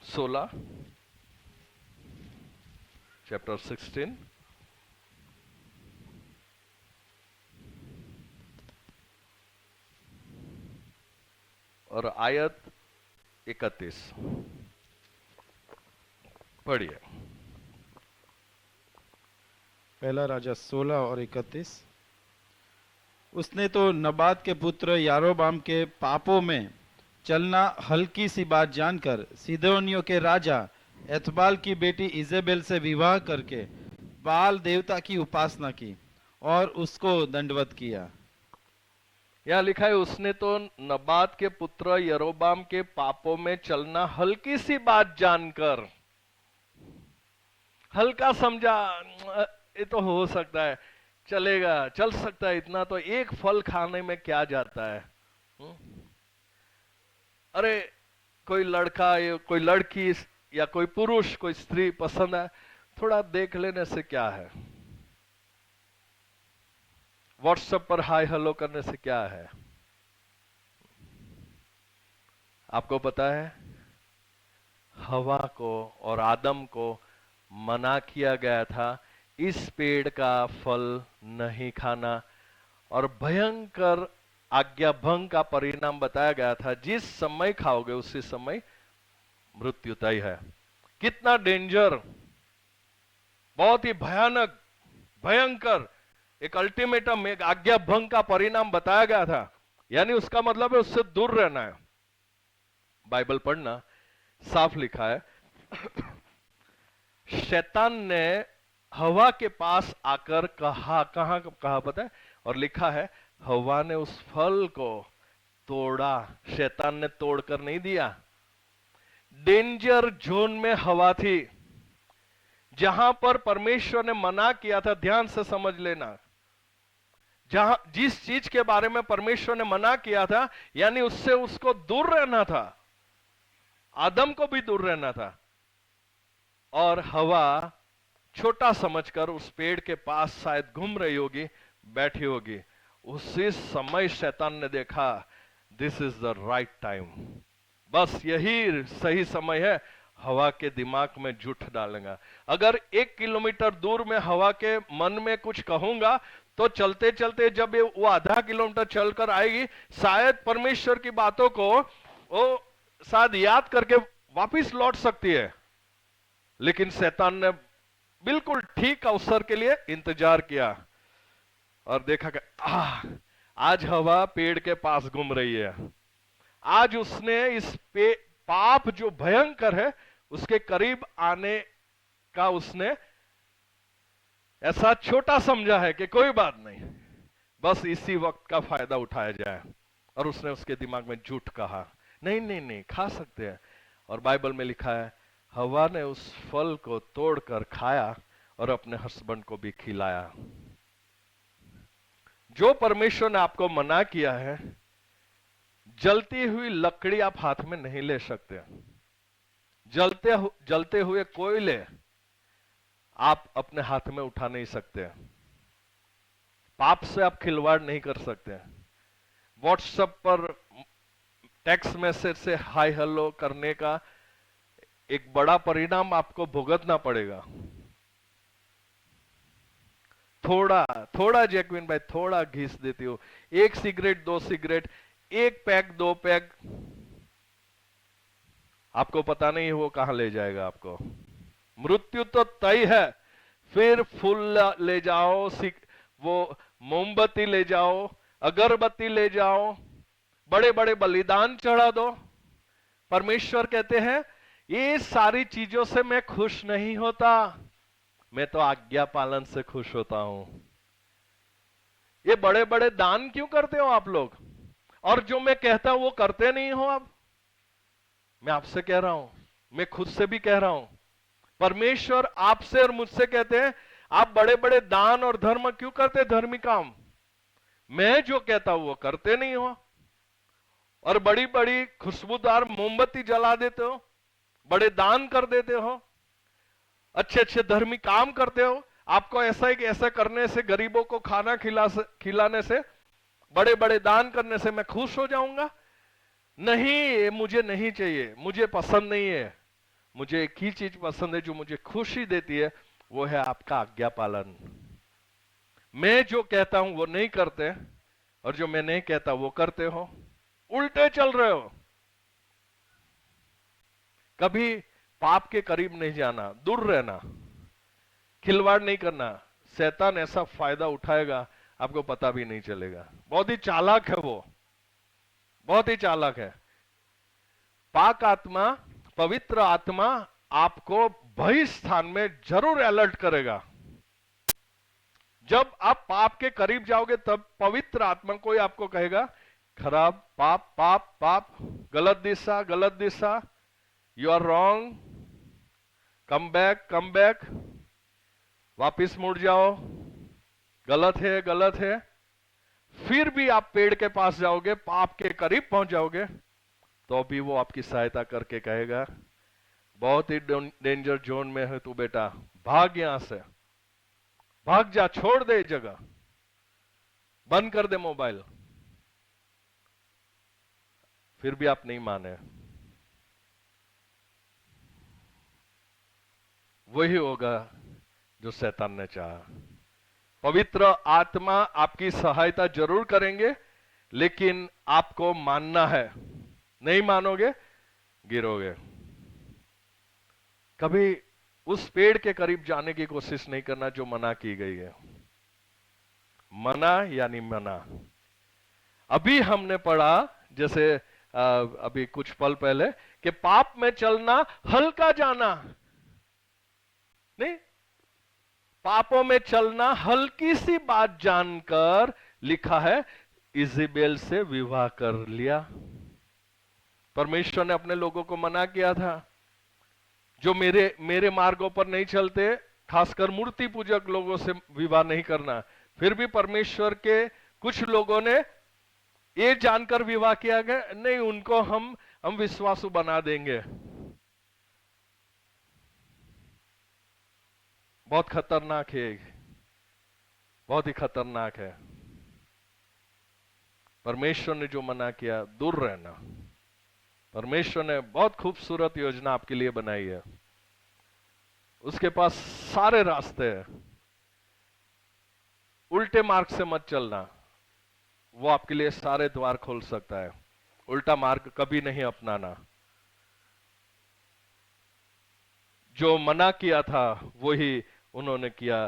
16, चैप्टर 16 और आयत 31 पढ़िए। पहला राजा 16 और 31। उसने तो नबात के पुत्र यारोबाम के पापों में चलना हल्की सी बात जानकर सीदोनियों के राजा एतबाल की बेटी इजेबेल से विवाह करके बाल देवता की उपासना की और उसको दंडवत किया। यहां लिखा है, उसने तो नबात के पुत्र यरोबाम के पापों में चलना हल्की सी बात जानकर, हल्का समझा, ये तो हो सकता है, चलेगा, चल सकता है, इतना तो एक फल खाने में क्या जाता है। अरे कोई लड़का या कोई लड़की या कोई पुरुष, कोई स्त्री पसंद है, थोड़ा देख लेने से क्या है? व्हाट्सएप पर हाय हेलो करने से क्या है? आपको पता है, हवा को और आदम को मना किया गया था इस पेड़ का फल नहीं खाना, और भयंकर आज्ञा भंग का परिणाम बताया गया था, जिस समय खाओगे उसी समय मृत्यु तय है। कितना डेंजर, बहुत ही भयानक, भयंकर एक अल्टीमेटम, एक आज्ञा भंग का परिणाम बताया गया था। यानी उसका मतलब है उससे दूर रहना है। बाइबल पढ़ना, साफ लिखा है, शैतान ने हवा के पास आकर कहा, कहा पता है? और लिखा है, हवा ने उस फल को तोड़ा। शैतान ने तोड़कर नहीं दिया। डेंजर जोन में हवा थी, जहां पर परमेश्वर ने मना किया था। ध्यान से समझ लेना, जहां जिस चीज के बारे में परमेश्वर ने मना किया था, यानी उससे उसको दूर रहना था, आदम को भी दूर रहना था। और हवा छोटा समझकर उस पेड़ के पास शायद घूम रही होगी, बैठी होगी। उसी समय शैतान ने देखा, this is the right time, बस यही सही समय है, हवा के दिमाग में झूठ डालेगा। अगर 1 किलोमीटर दूर में हवा के मन में कुछ कहूंगा, तो चलते चलते जब वो आधा किलोमीटर चलकर आएगी, शायद परमेश्वर की बातों को वो शायद याद करके वापिस लौट सकती है। लेकिन शैतान ने बिल्कुल ठीक अवसर के लिए इंतजार किया और देखा कि आज हवा पेड़ के पास घूम रही है। आज उसने इस पाप जो भयंकर है उसके करीब आने का उसने ऐसा छोटा समझा है कि कोई बात नहीं, बस इसी वक्त का फायदा उठाया जाए। और उसने उसके दिमाग में झूठ कहा, नहीं नहीं नहीं, खा सकते हैं। और बाइबल में लिखा है हवा ने उस फल को तोड़कर खाया और अपने हस्बैंड को भी खिलाया। जो परमेश्वर ने आपको मना किया है, जलती हुई लकड़ी आप हाथ में नहीं ले सकते। जलते हुए कोयले आप अपने हाथ में उठा नहीं सकते। पाप से आप खिलवाड़ नहीं कर सकते। व्हाट्सएप पर टेक्स्ट मैसेज से हाय हेलो करने का एक बड़ा परिणाम आपको भुगतना पड़ेगा। थोड़ा थोड़ा जैकविन भाई, थोड़ा घिस देती हो, 1 सिगरेट 2 सिगरेट, 1 पैक 2 पैक, आपको पता नहीं वो कहां ले जाएगा आपको। मृत्यु तो तय है। फिर फूल ले जाओ, वो मोमबत्ती ले जाओ, अगरबत्ती ले जाओ, बड़े बड़े बलिदान चढ़ा दो। परमेश्वर कहते हैं ये सारी चीजों से मैं खुश नहीं होता, मैं तो आज्ञा पालन से खुश होता हूं। ये बड़े बड़े दान क्यों करते हो आप लोग, और जो मैं कहता हूं वो करते नहीं हो आप। मैं आपसे कह रहा हूं, मैं खुद से भी कह रहा हूं, परमेश्वर आपसे और मुझसे कहते हैं आप बड़े बड़े दान और धर्म क्यों करते, धर्मी काम। मैं जो कहता हूं वो करते नहीं हो, और बड़ी बड़ी खुशबूदार मोमबत्ती जला देते हो, बड़े दान कर देते हो, अच्छे अच्छे धर्मी काम करते हो। आपको ऐसा ही कि ऐसा करने से, गरीबों को खाना खिलाने से, बड़े बड़े दान करने से मैं खुश हो जाऊंगा। नहीं, मुझे नहीं चाहिए, मुझे पसंद नहीं है। मुझे एक ही चीज पसंद है जो मुझे खुशी देती है, वो है आपका आज्ञा पालन। मैं जो कहता हूं वो नहीं करते, और जो मैं नहीं कहता वो करते हो, उल्टे चल रहे हो। कभी पाप के करीब नहीं जाना, दूर रहना, खिलवाड़ नहीं करना। शैतान ऐसा फायदा उठाएगा आपको पता भी नहीं चलेगा। बहुत ही चालाक है वो, बहुत ही चालाक है। पाक आत्मा, पवित्र आत्मा आपको भय स्थान में जरूर अलर्ट करेगा। जब आप पाप के करीब जाओगे तब पवित्र आत्मा कोई आपको कहेगा खराब, पाप पाप पाप, गलत दिशा गलत दिशा, you are wrong, come back, वापिस मुड़ जाओ, गलत है गलत है। फिर भी आप पेड़ के पास जाओगे, पाप के करीब पहुंच जाओगे, तो भी वो आपकी सहायता करके कहेगा बहुत ही डेंजर जोन में है तू बेटा, भाग यहां से, भाग जा, छोड़ दे जगह, बंद कर दे मोबाइल। फिर भी आप नहीं माने। वही होगा जो शैतान ने चाहा। पवित्र आत्मा आपकी सहायता जरूर करेंगे, लेकिन आपको मानना है। नहीं मानोगे गिरोगे। कभी उस पेड़ के करीब जाने की कोशिश नहीं करना जो मना की गई है। मना यानी मना। अभी हमने पढ़ा, जैसे अभी कुछ पल पहले, कि पाप में चलना हल्का जाना नहीं, पापों में चलना हल्की सी बात जानकर लिखा है इजेबेल से विवाह कर लिया। परमेश्वर ने अपने लोगों को मना किया था, जो मेरे मार्गों पर नहीं चलते, खासकर मूर्ति पूजक लोगों से विवाह नहीं करना। फिर भी परमेश्वर के कुछ लोगों ने ये जानकर विवाह किया गया, नहीं उनको हम विश्वासु बना देंगे। बहुत खतरनाक है, बहुत ही खतरनाक है। परमेश्वर ने जो मना किया, दूर रहना। परमेश्वर ने बहुत खूबसूरत योजना आपके लिए बनाई है। उसके पास सारे रास्ते हैं। उल्टे मार्ग से मत चलना, वो आपके लिए सारे द्वार खोल सकता है। उल्टा मार्ग कभी नहीं अपनाना। जो मना किया था वही उन्होंने किया।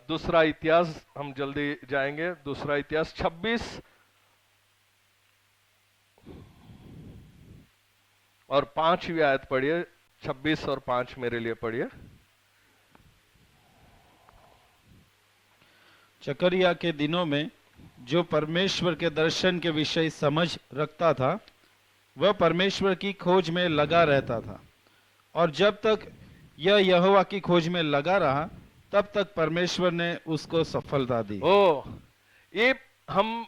दूसरा इतिहास हम जल्दी जाएंगे। दूसरा इतिहास 26 और 5वीं आयत पढ़िए, 26 और 5 मेरे लिए पढ़िए। जकरिया के दिनों में जो परमेश्वर के दर्शन के विषय समझ रखता था, वह परमेश्वर की खोज में लगा रहता था, और जब तक यह यहोवा की खोज में लगा रहा, तब तक परमेश्वर ने उसको सफलता दी। ये हम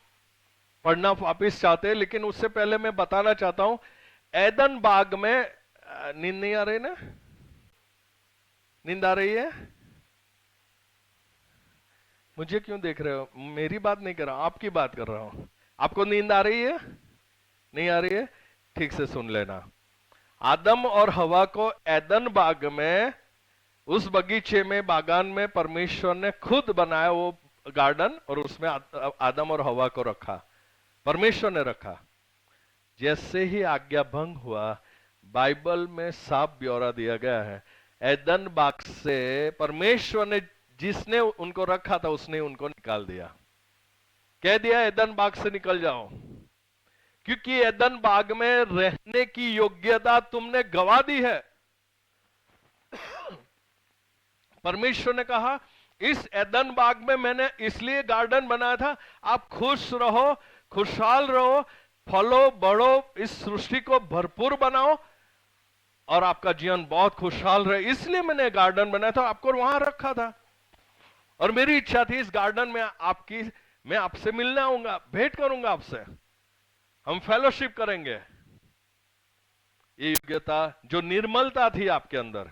पढ़ना वापिस चाहते हैं, लेकिन उससे पहले मैं बताना चाहता हूं, एदन बाग में नींद नहीं आ रही ना? नींद आ रही है? मुझे क्यों देख रहे हो? मेरी बात नहीं कर रहा हूं, आपकी बात कर रहा हूं। आपको नींद आ रही है? नहीं आ रही है? ठीक से सुन लेना। आदम और हवा को एदन बाग में, उस बगीचे में, बागान में परमेश्वर ने खुद बनाया वो गार्डन, और उसमें आदम और हवा को रखा, परमेश्वर ने रखा। जैसे ही आज्ञा भंग हुआ, बाइबल में साफ ब्यौरा दिया गया है, एदन बाग से परमेश्वर ने, जिसने उनको रखा था, उसने उनको निकाल दिया। कह दिया एदन बाग से निकल जाओ, क्योंकि एदन बाग में रहने की योग्यता तुमने गवा दी है। परमेश्वर ने कहा, इस एदन बाग में मैंने इसलिए गार्डन बनाया था, आप खुश रहो, खुशहाल रहो, फलो, बढ़ो, इस सृष्टि को भरपूर बनाओ, और आपका जीवन बहुत खुशहाल रहे, इसलिए मैंने गार्डन बनाया था, आपको वहां रखा था। और मेरी इच्छा थी इस गार्डन में मैं आपसे मिलने आऊंगा, भेंट करूंगा आपसे, हम फेलोशिप करेंगे। ये योग्यता, जो निर्मलता थी आपके अंदर,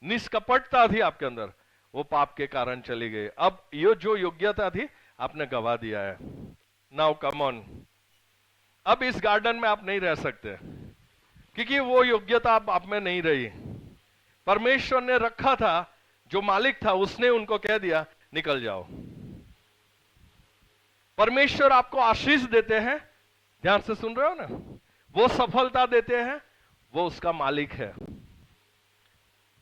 निष्कपटता थी आपके अंदर, वो पाप के कारण चली गई। अब ये जो योग्यता थी आपने गवा दिया है। नाउ कम ऑन, अब इस गार्डन में आप नहीं रह सकते, क्योंकि वो योग्यता आप में नहीं रही। परमेश्वर ने रखा था, जो मालिक था उसने उनको कह दिया निकल जाओ। परमेश्वर आपको आशीष देते हैं, ध्यान से सुन रहे हो ना, वो सफलता देते हैं, वो उसका मालिक है।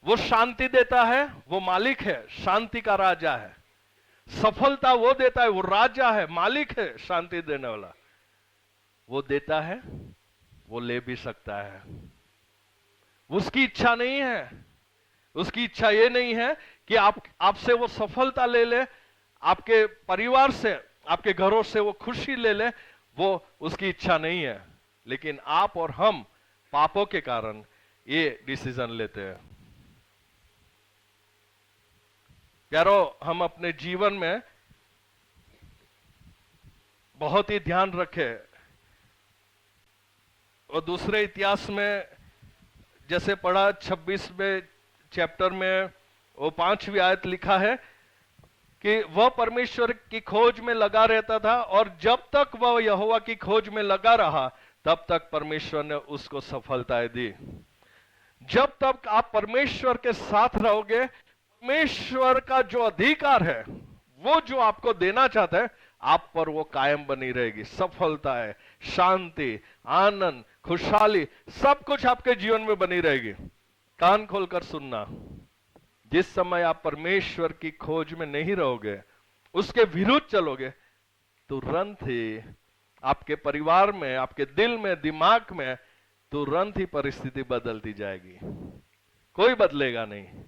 वो शांति देता है, वो मालिक है, शांति का राजा है। सफलता वो देता है, वो राजा है, मालिक है, शांति देने वाला। वो देता है, वो ले भी सकता है। उसकी इच्छा नहीं है, उसकी इच्छा ये नहीं है कि आपसे वो सफलता ले ले, आपके परिवार से, आपके घरों से वो खुशी ले ले, वो उसकी इच्छा नहीं है। लेकिन आप और हम पापों के कारण ये डिसीजन लेते हैं। प्यारो, हम अपने जीवन में बहुत ही ध्यान रखें। और दूसरे इतिहास में जैसे पढ़ा 26वें चैप्टर में, वो 5वीं आयत लिखा है कि वह परमेश्वर की खोज में लगा रहता था, और जब तक वह यहोवा की खोज में लगा रहा, तब तक परमेश्वर ने उसको सफलताएं दी। जब तक आप परमेश्वर के साथ रहोगे, परमेश्वर का जो अधिकार है, वो जो आपको देना चाहता है, आप पर वो कायम बनी रहेगी। सफलता है, शांति, आनंद, खुशहाली, सब कुछ आपके जीवन में बनी रहेगी। कान खोलकर सुनना, जिस समय आप परमेश्वर की खोज में नहीं रहोगे, उसके विरुद्ध चलोगे, तुरंत ही आपके परिवार में, आपके दिल में, दिमाग में तुरंत ही परिस्थिति बदलती जाएगी। कोई बदलेगा नहीं,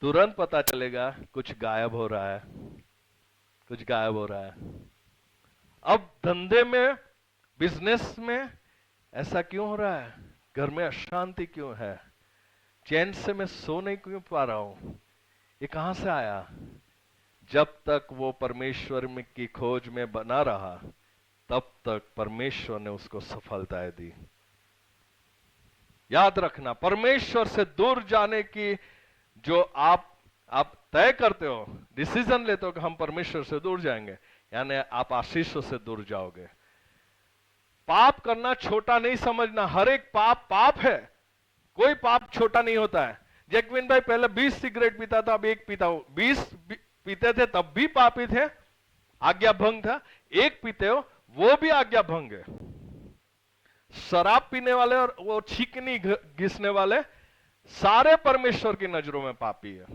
तुरंत पता चलेगा कुछ गायब हो रहा है, कुछ गायब हो रहा है। अब धंधे में, बिजनेस में ऐसा क्यों हो रहा है? घर में अशांति क्यों है? चैन से मैं सो नहीं क्यों पा रहा हूं? ये कहां से आया? जब तक वो परमेश्वर में की खोज में बना रहा, तब तक परमेश्वर ने उसको सफलताएं दी। याद रखना, परमेश्वर से दूर जाने की जो आप तय करते हो, डिसीजन लेते हो कि हम परमेश्वर से दूर जाएंगे, यानी आप आशीषों से दूर जाओगे। पाप करना छोटा नहीं समझना, हर एक पाप पाप है, कोई पाप छोटा नहीं होता है। जैकविन भाई पहले 20 सिगरेट पीता था, अब एक पीता हूं। 20 पीते थे तब भी पापी थे, आज्ञा भंग था। एक पीते हो, वो भी आज्ञा भंग है। शराब पीने वाले और वो छींकनी घिसने वाले सारे परमेश्वर की नजरों में पापी है।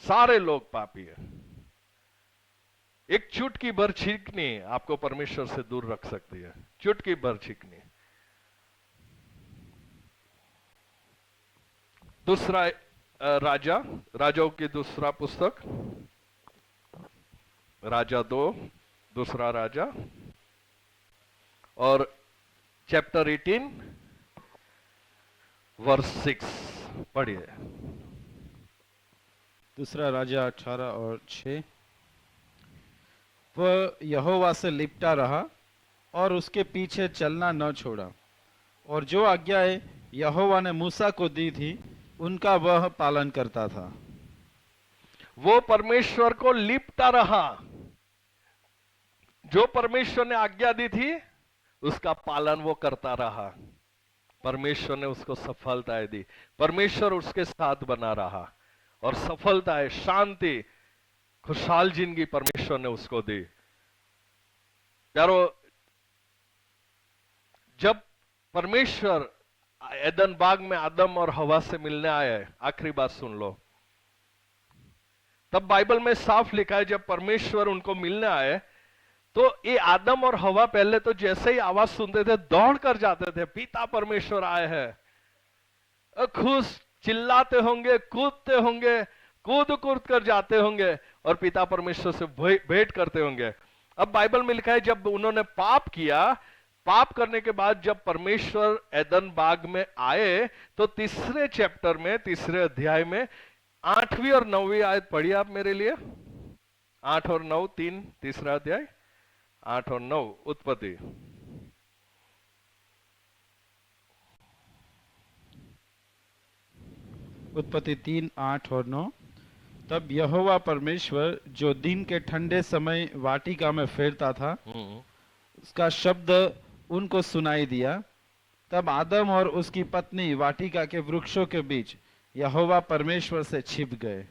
सारे लोग पापी है। एक चुटकी भर छींकनी आपको परमेश्वर से दूर रख सकती है, चुटकी भर छींकनी। दूसरा राजा, राजाओं की दूसरा पुस्तक, राजा 2, दूसरा राजा, और चैप्टर 18 वर्स 6 पढ़िए। दूसरा राजा 18 और 6। वह यहोवा से लिपटा रहा और उसके पीछे चलना न छोड़ा, और जो आज्ञाएं यहोवा ने मूसा को दी थी उनका वह पालन करता था। वो परमेश्वर को लिपटा रहा, जो परमेश्वर ने आज्ञा दी थी उसका पालन वो करता रहा। परमेश्वर ने उसको सफलताएं दी, परमेश्वर उसके साथ बना रहा, और सफलताएं, शांति, खुशहाल जिंदगी परमेश्वर ने उसको दी। प्यारो, जब परमेश्वर एदन बाग में आदम और हवा से मिलने आए, आखिरी बात सुन लो, तब बाइबल में साफ लिखा है जब परमेश्वर उनको मिलने आए तो ये आदम और हवा पहले तो जैसे ही आवाज सुनते थे दौड़ कर जाते थे, पिता परमेश्वर आए हैं, खुश चिल्लाते होंगे, कूदते होंगे, कूद कूद कर जाते होंगे और पिता परमेश्वर से भेंट करते होंगे। अब बाइबल में लिखा है जब उन्होंने पाप किया, पाप करने के बाद जब परमेश्वर एदन बाग में आए तो तीसरे चैप्टर में, तीसरे अध्याय में 8वीं और 9वीं आयत पढ़िए आप मेरे लिए। 8 और 9, तीसरा अध्याय 8 और 9 उत्पत्ति। उत्पत्ति 3, 8 और 9। तब यहोवा परमेश्वर जो दिन के ठंडे समय वाटिका में फेरता था, उसका शब्द उनको सुनाई दिया। तब आदम और उसकी पत्नी वाटिका के वृक्षों के बीच यहोवा परमेश्वर से छिप गए।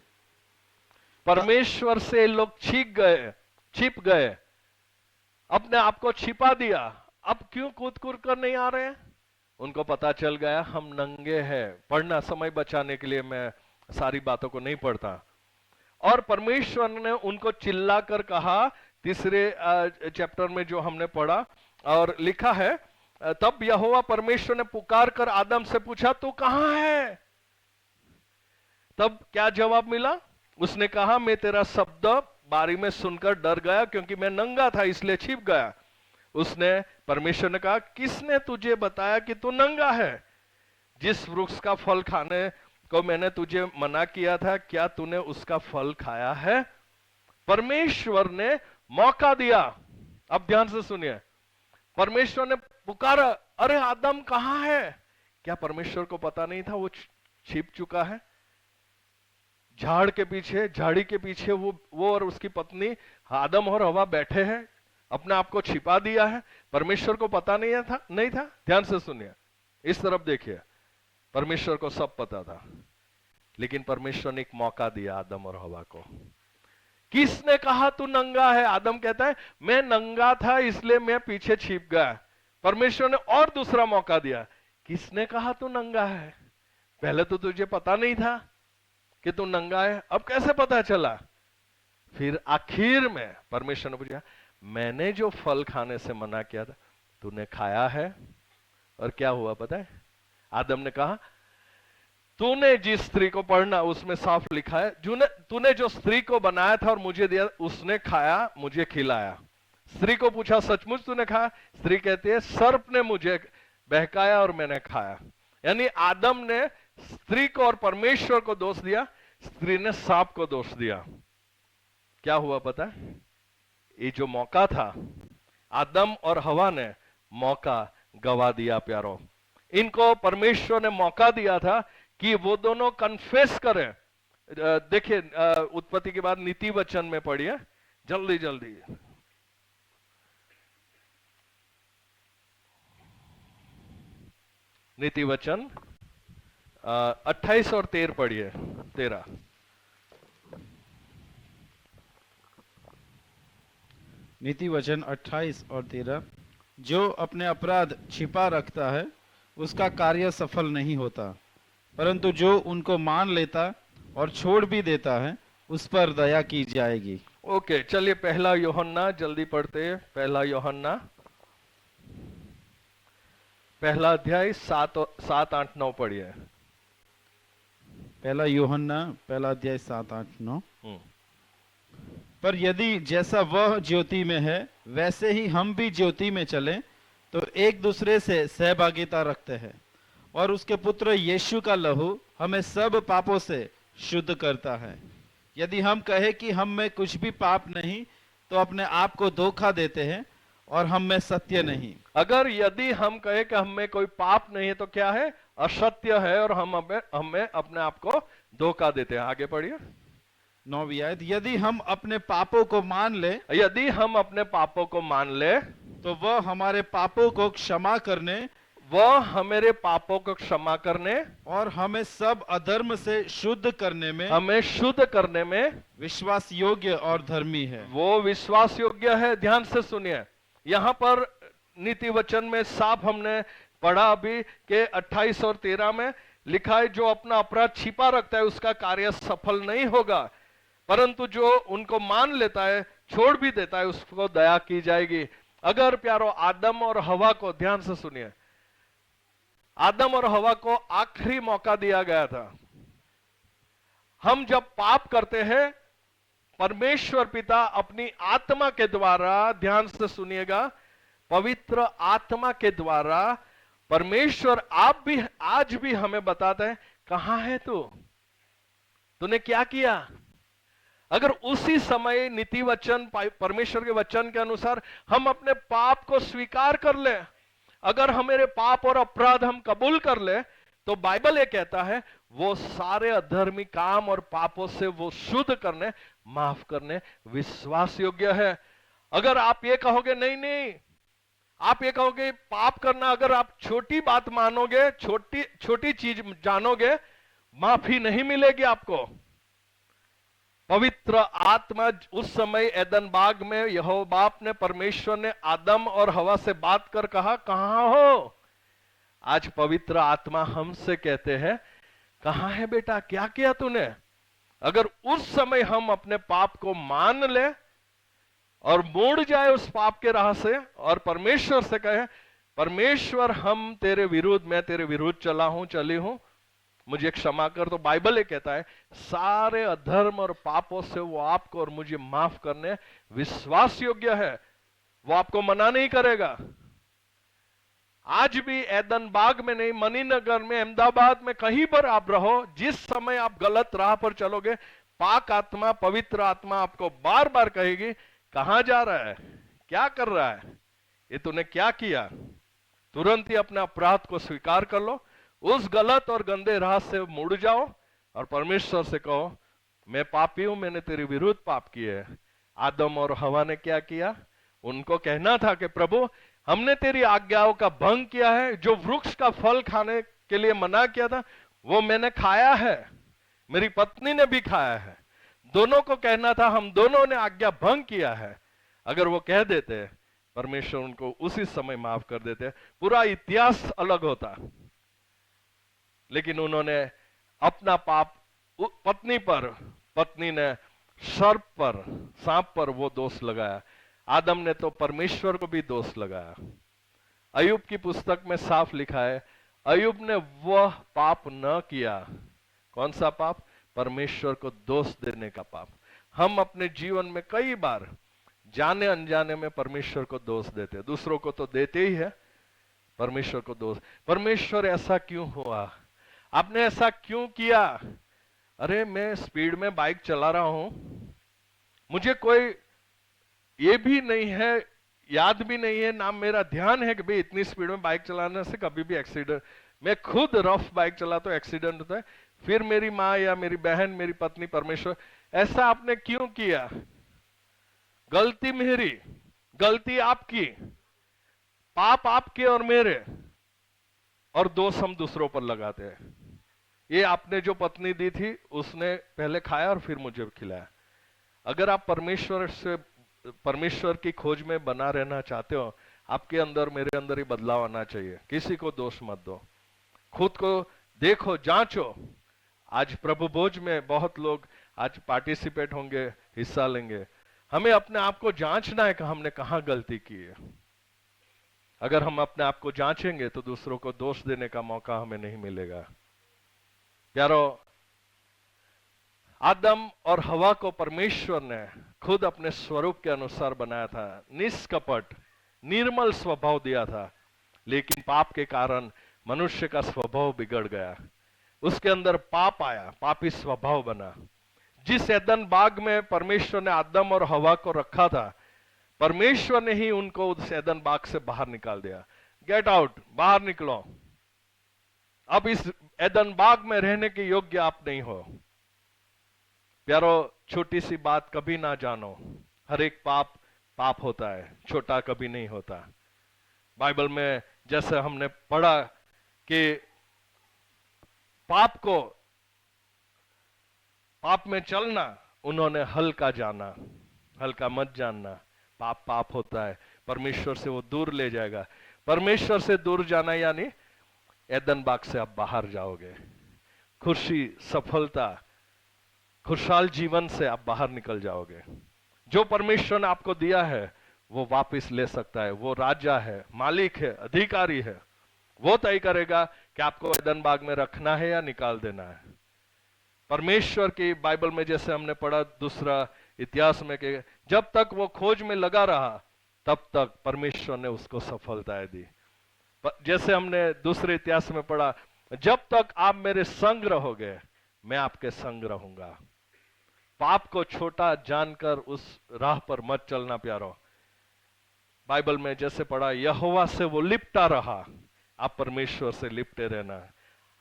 परमेश्वर से लोग छिप गए, अपने आप को छिपा दिया। अब क्यों कूद कूद कर नहीं आ रहे हैं? उनको पता चल गया हम नंगे हैं। पढ़ना, समय बचाने के लिए मैं सारी बातों को नहीं पढ़ता। और परमेश्वर ने उनको चिल्ला कर कहा, तीसरे चैप्टर में जो हमने पढ़ा, और लिखा है तब यहोवा परमेश्वर ने पुकार कर आदम से पूछा तू कहां है? तब क्या जवाब मिला? उसने कहा मैं तेरा शब्द बारी में सुनकर डर गया क्योंकि मैं नंगा था इसलिए छिप गया। उसने, परमेश्वर ने कहा किसने तुझे बताया कि तू नंगा है? जिस वृक्ष का फल खाने को मैंने तुझे मना किया था, क्या तूने उसका फल खाया है? परमेश्वर ने मौका दिया। अब ध्यान से सुनिए, परमेश्वर ने पुकारा, अरे आदम कहां है? क्या परमेश्वर को पता नहीं था वो छिप चुका है? झाड़ के पीछे, झाड़ी के पीछे वो और उसकी पत्नी आदम और हवा बैठे हैं, अपने आप को छिपा दिया है। परमेश्वर को पता नहीं था। ध्यान से सुनिए, इस तरफ देखिए, परमेश्वर को सब पता था, लेकिन परमेश्वर ने एक मौका दिया आदम और हवा को। किसने कहा तू नंगा है? आदम कहता है मैं नंगा था इसलिए मैं पीछे छिप गया। परमेश्वर ने और दूसरा मौका दिया, किसने कहा तू नंगा है? पहले तो तुझे पता नहीं था कि तू नंगा है, अब कैसे पता चला? फिर आखिर में परमेश्वर ने पूछा मैंने जो फल खाने से मना किया था तूने खाया है? और क्या हुआ पता है? आदम ने कहा तूने जिस स्त्री को, पढ़ना उसमें साफ लिखा है, तूने जो स्त्री को बनाया था और मुझे दिया उसने खाया, मुझे खिलाया। स्त्री को पूछा सचमुच तूने खाया? स्त्री कहती है सर्प ने मुझे बहकाया और मैंने खाया। यानी आदम ने स्त्री को और परमेश्वर को दोष दिया, स्त्री ने सांप को दोष दिया। क्या हुआ पता है? ये जो मौका था, आदम और हवा ने मौका गवा दिया। प्यारो, इनको परमेश्वर ने मौका दिया था कि वो दोनों कन्फेस करें। देखिए उत्पत्ति के बाद नीति वचन में पढ़िए जल्दी जल्दी। नीति वचन 28 और 13 पढ़िए। 13 नीति वचन 28 और 13। जो अपने अपराध छिपा रखता है उसका कार्य सफल नहीं होता, परंतु जो उनको मान लेता और छोड़ भी देता है उस पर दया की जाएगी। ओके, चलिए पहला यूहन्ना जल्दी पढ़ते हैं। पहला यूहन्ना पहला अध्याय 7, 8, 9 पढ़िए। पहला यूहन्ना पहला अध्याय 7-8-9। हम्म, पर यदि जैसा वह ज्योति में है वैसे ही हम भी ज्योति में चलें तो एक दूसरे से सहभागिता रखते हैं और उसके पुत्र यीशु का लहू हमें सब पापों से शुद्ध करता है। यदि हम कहें कि हम में कुछ भी पाप नहीं तो अपने आप को धोखा देते हैं और हम में सत्य नहीं। अगर यदि हम कहे कि हम में कोई पाप नहीं है तो क्या है? असत्य है और हमें अपने आप को धोखा देते हैं। आगे पढ़िए। 9वीं आयत, यदि हम अपने पापों को मान ले यदि हम अपने पापों को मान ले तो वह हमारे पापों को क्षमा करने वह हमारे पापों को क्षमा करने और हमें सब अधर्म से शुद्ध करने में हमें शुद्ध करने में विश्वास योग्य और धर्मी है। वो विश्वास योग्य है। ध्यान से सुनिए, यहाँ पर नीति वचन में साफ हमने पढ़ा अभी के 28 और 13 में लिखा है, जो अपना अपराध छिपा रखता है उसका कार्य सफल नहीं होगा, परंतु जो उनको मान लेता है छोड़ भी देता है उसको दया की जाएगी। अगर प्यारो आदम और हवा को, ध्यान से सुनिए, आदम और हवा को आखिरी मौका दिया गया था। हम जब पाप करते हैं परमेश्वर पिता अपनी आत्मा के द्वारा, ध्यान से सुनिएगा, पवित्र आत्मा के द्वारा परमेश्वर आप भी आज भी हमें बताते हैं, कहां है तूने क्या किया? अगर उसी समय नीति वचन परमेश्वर के वचन के अनुसार हम अपने पाप को स्वीकार कर ले, अगर हमारे पाप और अपराध हम कबूल कर ले, तो बाइबल ये कहता है वो सारे अधर्मी काम और पापों से वो शुद्ध करने, माफ करने विश्वास योग्य है। अगर आप ये कहोगे नहीं, आप ये कहोगे पाप करना, अगर आप छोटी बात मानोगे, छोटी चीज जानोगे, माफी नहीं मिलेगी आपको। पवित्र आत्मा उस समय एदन बाग में यहोवा बाप ने, परमेश्वर ने आदम और हवा से बात कर कहा, कहां हो? आज पवित्र आत्मा हमसे कहते हैं, कहां है बेटा, क्या किया तूने? अगर उस समय हम अपने पाप को मान ले और मुड़ जाए उस पाप के राह से और परमेश्वर से कहे, परमेश्वर हम तेरे विरुद्ध, मैं तेरे विरुद्ध चली हूं, मुझे क्षमा कर, तो बाइबल ये कहता है सारे अधर्म और पापों से वो आपको और मुझे माफ करने विश्वास योग्य है। वो आपको मना नहीं करेगा। आज भी एदन बाग में नहीं, मणिनगर में, अहमदाबाद में, कहीं पर आप रहो, जिस समय आप गलत राह पर चलोगे, पाक आत्मा, पवित्र आत्मा आपको बार बार कहेगी, कहां जा रहा है, क्या कर रहा है, ये तूने क्या किया? तुरंत ही अपने अपराध को स्वीकार कर लो, उस गलत और गंदे राह से मुड़ जाओ और परमेश्वर से कहो, मैं पापी हूं, मैंने तेरे विरुद्ध पाप किए। आदम और हवा ने क्या किया? उनको कहना था कि प्रभु हमने तेरी आज्ञाओं का भंग किया है, जो वृक्ष का फल खाने के लिए मना किया था वो मैंने खाया है, मेरी पत्नी ने भी खाया है, दोनों को कहना था हम दोनों ने आज्ञा भंग किया है। अगर वो कह देते, परमेश्वर उनको उसी समय माफ कर देते, पूरा इतिहास अलग होता। लेकिन उन्होंने अपना पाप पत्नी पर, पत्नी ने सर्प पर, सांप पर वो दोष लगाया, आदम ने तो परमेश्वर को भी दोष लगाया। अय्यूब की पुस्तक में साफ लिखा है, अय्यूब ने वह पाप न किया। कौन सा पाप? परमेश्वर को दोष देने का पाप। हम अपने जीवन में कई बार जाने अनजाने में परमेश्वर को दोष देते, दूसरों को तो देते ही है, परमेश्वर को दोष, परमेश्वर ऐसा क्यों हुआ, आपने ऐसा क्यों किया? अरे मैं स्पीड में बाइक चला रहा हूं, मुझे कोई ये भी नहीं है, याद भी नहीं है, ना मेरा ध्यान है कि भाई इतनी स्पीड में बाइक चलाने से कभी भी एक्सीडेंट, मैं खुद रफ बाइक चलाता हूं, एक्सीडेंट होता है, फिर मेरी माँ या मेरी बहन, मेरी पत्नी, परमेश्वर ऐसा आपने क्यों किया? गलती मेरी, गलती आपकी, पाप आपके और मेरे, और दोष हम दूसरों पर लगाते हैं। ये आपने जो पत्नी दी थी उसने पहले खाया और फिर मुझे खिलाया। अगर आप परमेश्वर की खोज में बना रहना चाहते हो, आपके अंदर, मेरे अंदर ही बदलाव आना चाहिए। किसी को दोष मत दो, खुद को देखो, जांचो। आज प्रभु भोज में बहुत लोग आज पार्टिसिपेट होंगे, हिस्सा लेंगे। हमें अपने आप को जांचना है कि हमने कहां गलती की है। अगर हम अपने आप को जांचेंगे तो दूसरों को दोष देने का मौका हमें नहीं मिलेगा। प्यारो, आदम और हवा को परमेश्वर ने खुद अपने स्वरूप के अनुसार बनाया था, निष्कपट निर्मल स्वभाव दिया था, लेकिन पाप के कारण मनुष्य का स्वभाव बिगड़ गया, उसके अंदर पाप आया, पापी स्वभाव बना। जिस एदन बाग में परमेश्वर ने आदम और हवा को रखा था, परमेश्वर ने ही उनको उस एदन बाग से बाहर निकाल दिया। गेट आउट, बाहर निकलो, अब इस एदन बाग में रहने के योग्य आप नहीं हो। प्यारो, छोटी सी बात कभी ना जानो, हर एक पाप पाप होता है, छोटा कभी नहीं होता। बाइबल में जैसे हमने पढ़ा कि पाप में चलना उन्होंने हल्का जाना, हल्का मत जानना। पाप पाप होता है, परमेश्वर से वो दूर ले जाएगा। परमेश्वर से दूर जाना यानी एदन बाग से आप बाहर जाओगे, खुशी, सफलता, खुशहाल जीवन से आप बाहर निकल जाओगे। जो परमेश्वर ने आपको दिया है वो वापस ले सकता है, वो राजा है, मालिक है, अधिकारी है, वो तय करेगा कि आपको एदन बाग में रखना है या निकाल देना है। परमेश्वर की बाइबल में जैसे हमने पढ़ा दूसरा इतिहास में कि जब तक वो खोज में लगा रहा तब तक परमेश्वर ने उसको सफलताएं दी। जैसे हमने दूसरे इतिहास में पढ़ा, जब तक आप मेरे संग रहोगे मैं आपके संग रहूंगा। पाप को छोटा जानकर उस राह पर मत चलना प्यारो। बाइबल में जैसे पढ़ा, यहोवा से वो लिपटा रहा, आप परमेश्वर से लिपटे रहना।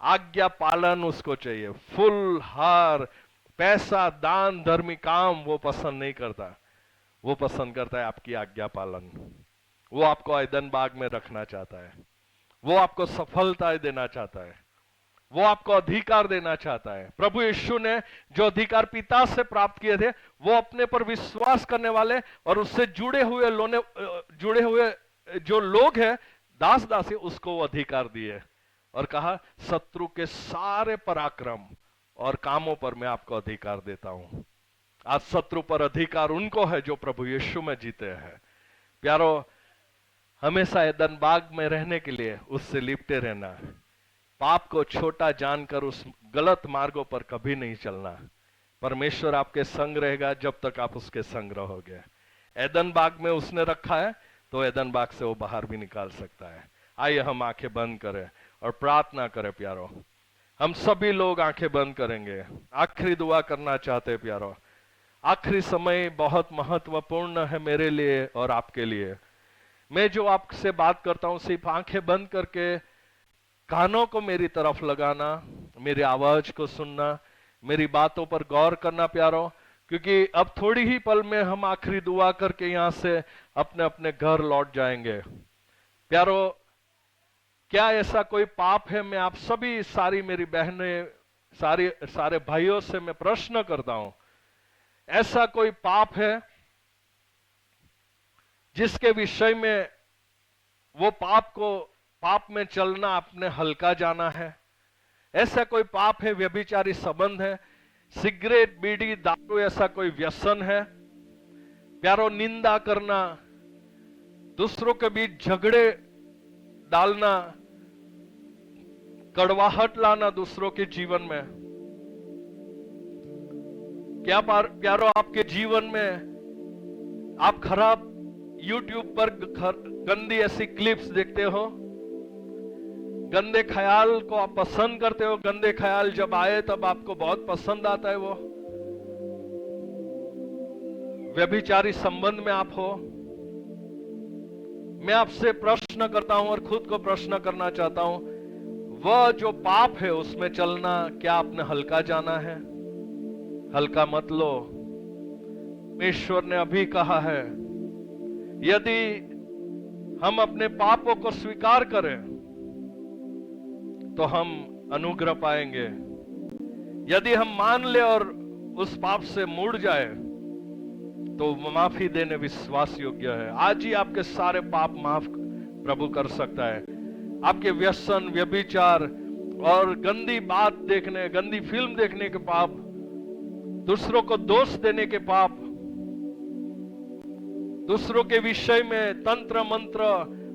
आज्ञा पालन उसको चाहिए, फुल हार, पैसा, दान, धर्मी काम वो पसंद नहीं करता, वो पसंद करता है आपकी आज्ञा पालन। वो आपको एदन बाग में रखना चाहता है, वो आपको सफलता देना चाहता है, वो आपको अधिकार देना चाहता है। प्रभु यीशु ने जो अधिकार पिता से प्राप्त किए थे वो अपने पर विश्वास करने वाले और उससे जुड़े हुए जो लोग हैं, दास दासी, उसको वो अधिकार दिए और कहा शत्रु के सारे पराक्रम और कामों पर मैं आपको अधिकार देता हूं। आज शत्रु पर अधिकार उनको है जो प्रभु यीशु में जीते हैं। प्यारो, हमेशा एदन बाग में रहने के लिए उससे लिपटे रहना, पाप को छोटा जानकर उस गलत मार्गों पर कभी नहीं चलना। परमेश्वर आपके संग रहेगा जब तक आप उसके संग रहोगे। एदन बाग में उसने रखा है तो एदन बाग से वो बाहर भी निकाल सकता है। आइए हम आंखें बंद करें और प्रार्थना करें प्यारो। हम सभी लोग आंखें बंद करेंगे, आखिरी दुआ करना चाहते हैं प्यारो। आखिरी समय बहुत महत्वपूर्ण है मेरे लिए और आपके लिए। मैं जो आपसे बात करता हूं सिर्फ आंखें बंद करके कानों को मेरी तरफ लगाना, मेरी आवाज को सुनना, मेरी बातों पर गौर करना प्यारो, क्योंकि अब थोड़ी ही पल में हम आखिरी दुआ करके यहां से अपने अपने घर लौट जाएंगे। प्यारो, क्या ऐसा कोई पाप है? मैं आप सभी, सारी मेरी बहनें, सारे भाइयों से मैं प्रश्न करता हूं, ऐसा कोई पाप है जिसके विषय में वो पाप में चलना आपने हल्का जाना है? ऐसा कोई पाप है, व्यभिचारी संबंध है, सिगरेट, बीड़ी, दारू, ऐसा कोई व्यसन है? प्यारो, निंदा करना, दूसरों के बीच झगड़े डालना, कड़वाहट लाना दूसरों के जीवन में। क्या प्यारो, आपके जीवन में आप खराब YouTube पर गंदी ऐसी क्लिप्स देखते हो, गंदे ख्याल को आप पसंद करते हो, गंदे ख्याल जब आए तब आपको बहुत पसंद आता है वो, व्यभिचारी संबंध में आप हो। मैं आपसे प्रश्न करता हूं और खुद को प्रश्न करना चाहता हूं, वह जो पाप है उसमें चलना क्या आपने हल्का जाना है? हल्का मत लो। ईश्वर ने अभी कहा है, यदि हम अपने पापों को स्वीकार करें तो हम अनुग्रह पाएंगे। यदि हम मान ले और उस पाप से मुड़ जाए तो माफी देने विश्वास योग्य है। आज ही आपके सारे पाप माफ प्रभु कर सकता है। आपके व्यसन, व्यभिचार और गंदी बात देखने, गंदी फिल्म देखने के पाप, दूसरों को दोष देने के पाप, दूसरों के विषय में तंत्र मंत्र